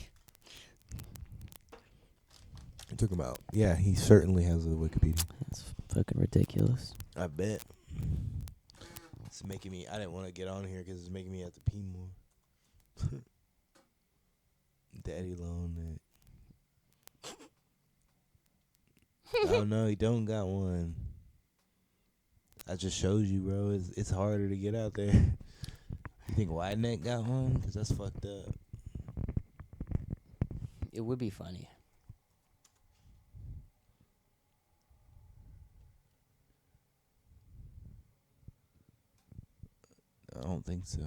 Speaker 1: I'm talking about, yeah, he certainly has a Wikipedia.
Speaker 2: That's fucking ridiculous.
Speaker 1: I bet. It's making me. I didn't want to get on here because it's making me have to pee more. Daddy long neck. Oh no, he don't got one. I just showed you, bro. It's harder to get out there. You think wide neck got one? Cause that's fucked up.
Speaker 2: It would be funny.
Speaker 1: I don't think so.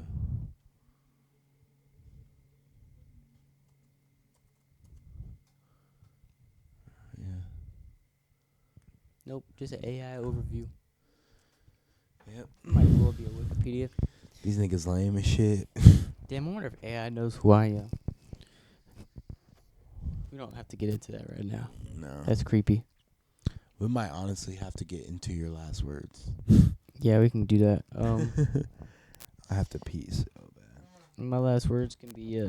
Speaker 1: Yeah.
Speaker 2: Nope, just an AI overview.
Speaker 1: Yep.
Speaker 2: Might as well be a Wikipedia.
Speaker 1: These niggas lame as shit.
Speaker 2: Damn, I wonder if AI knows who I am. We don't have to get into that right now.
Speaker 1: No.
Speaker 2: That's creepy.
Speaker 1: We might honestly have to get into your last words.
Speaker 2: Yeah, we can do that.
Speaker 1: I have to pee so bad.
Speaker 2: My last words can be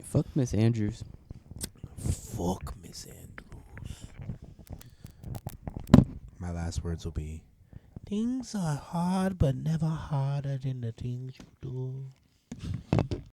Speaker 2: fuck Miss Andrews.
Speaker 1: Fuck Miss Andrews. My last words will be, things are hard, but never harder than the things you do.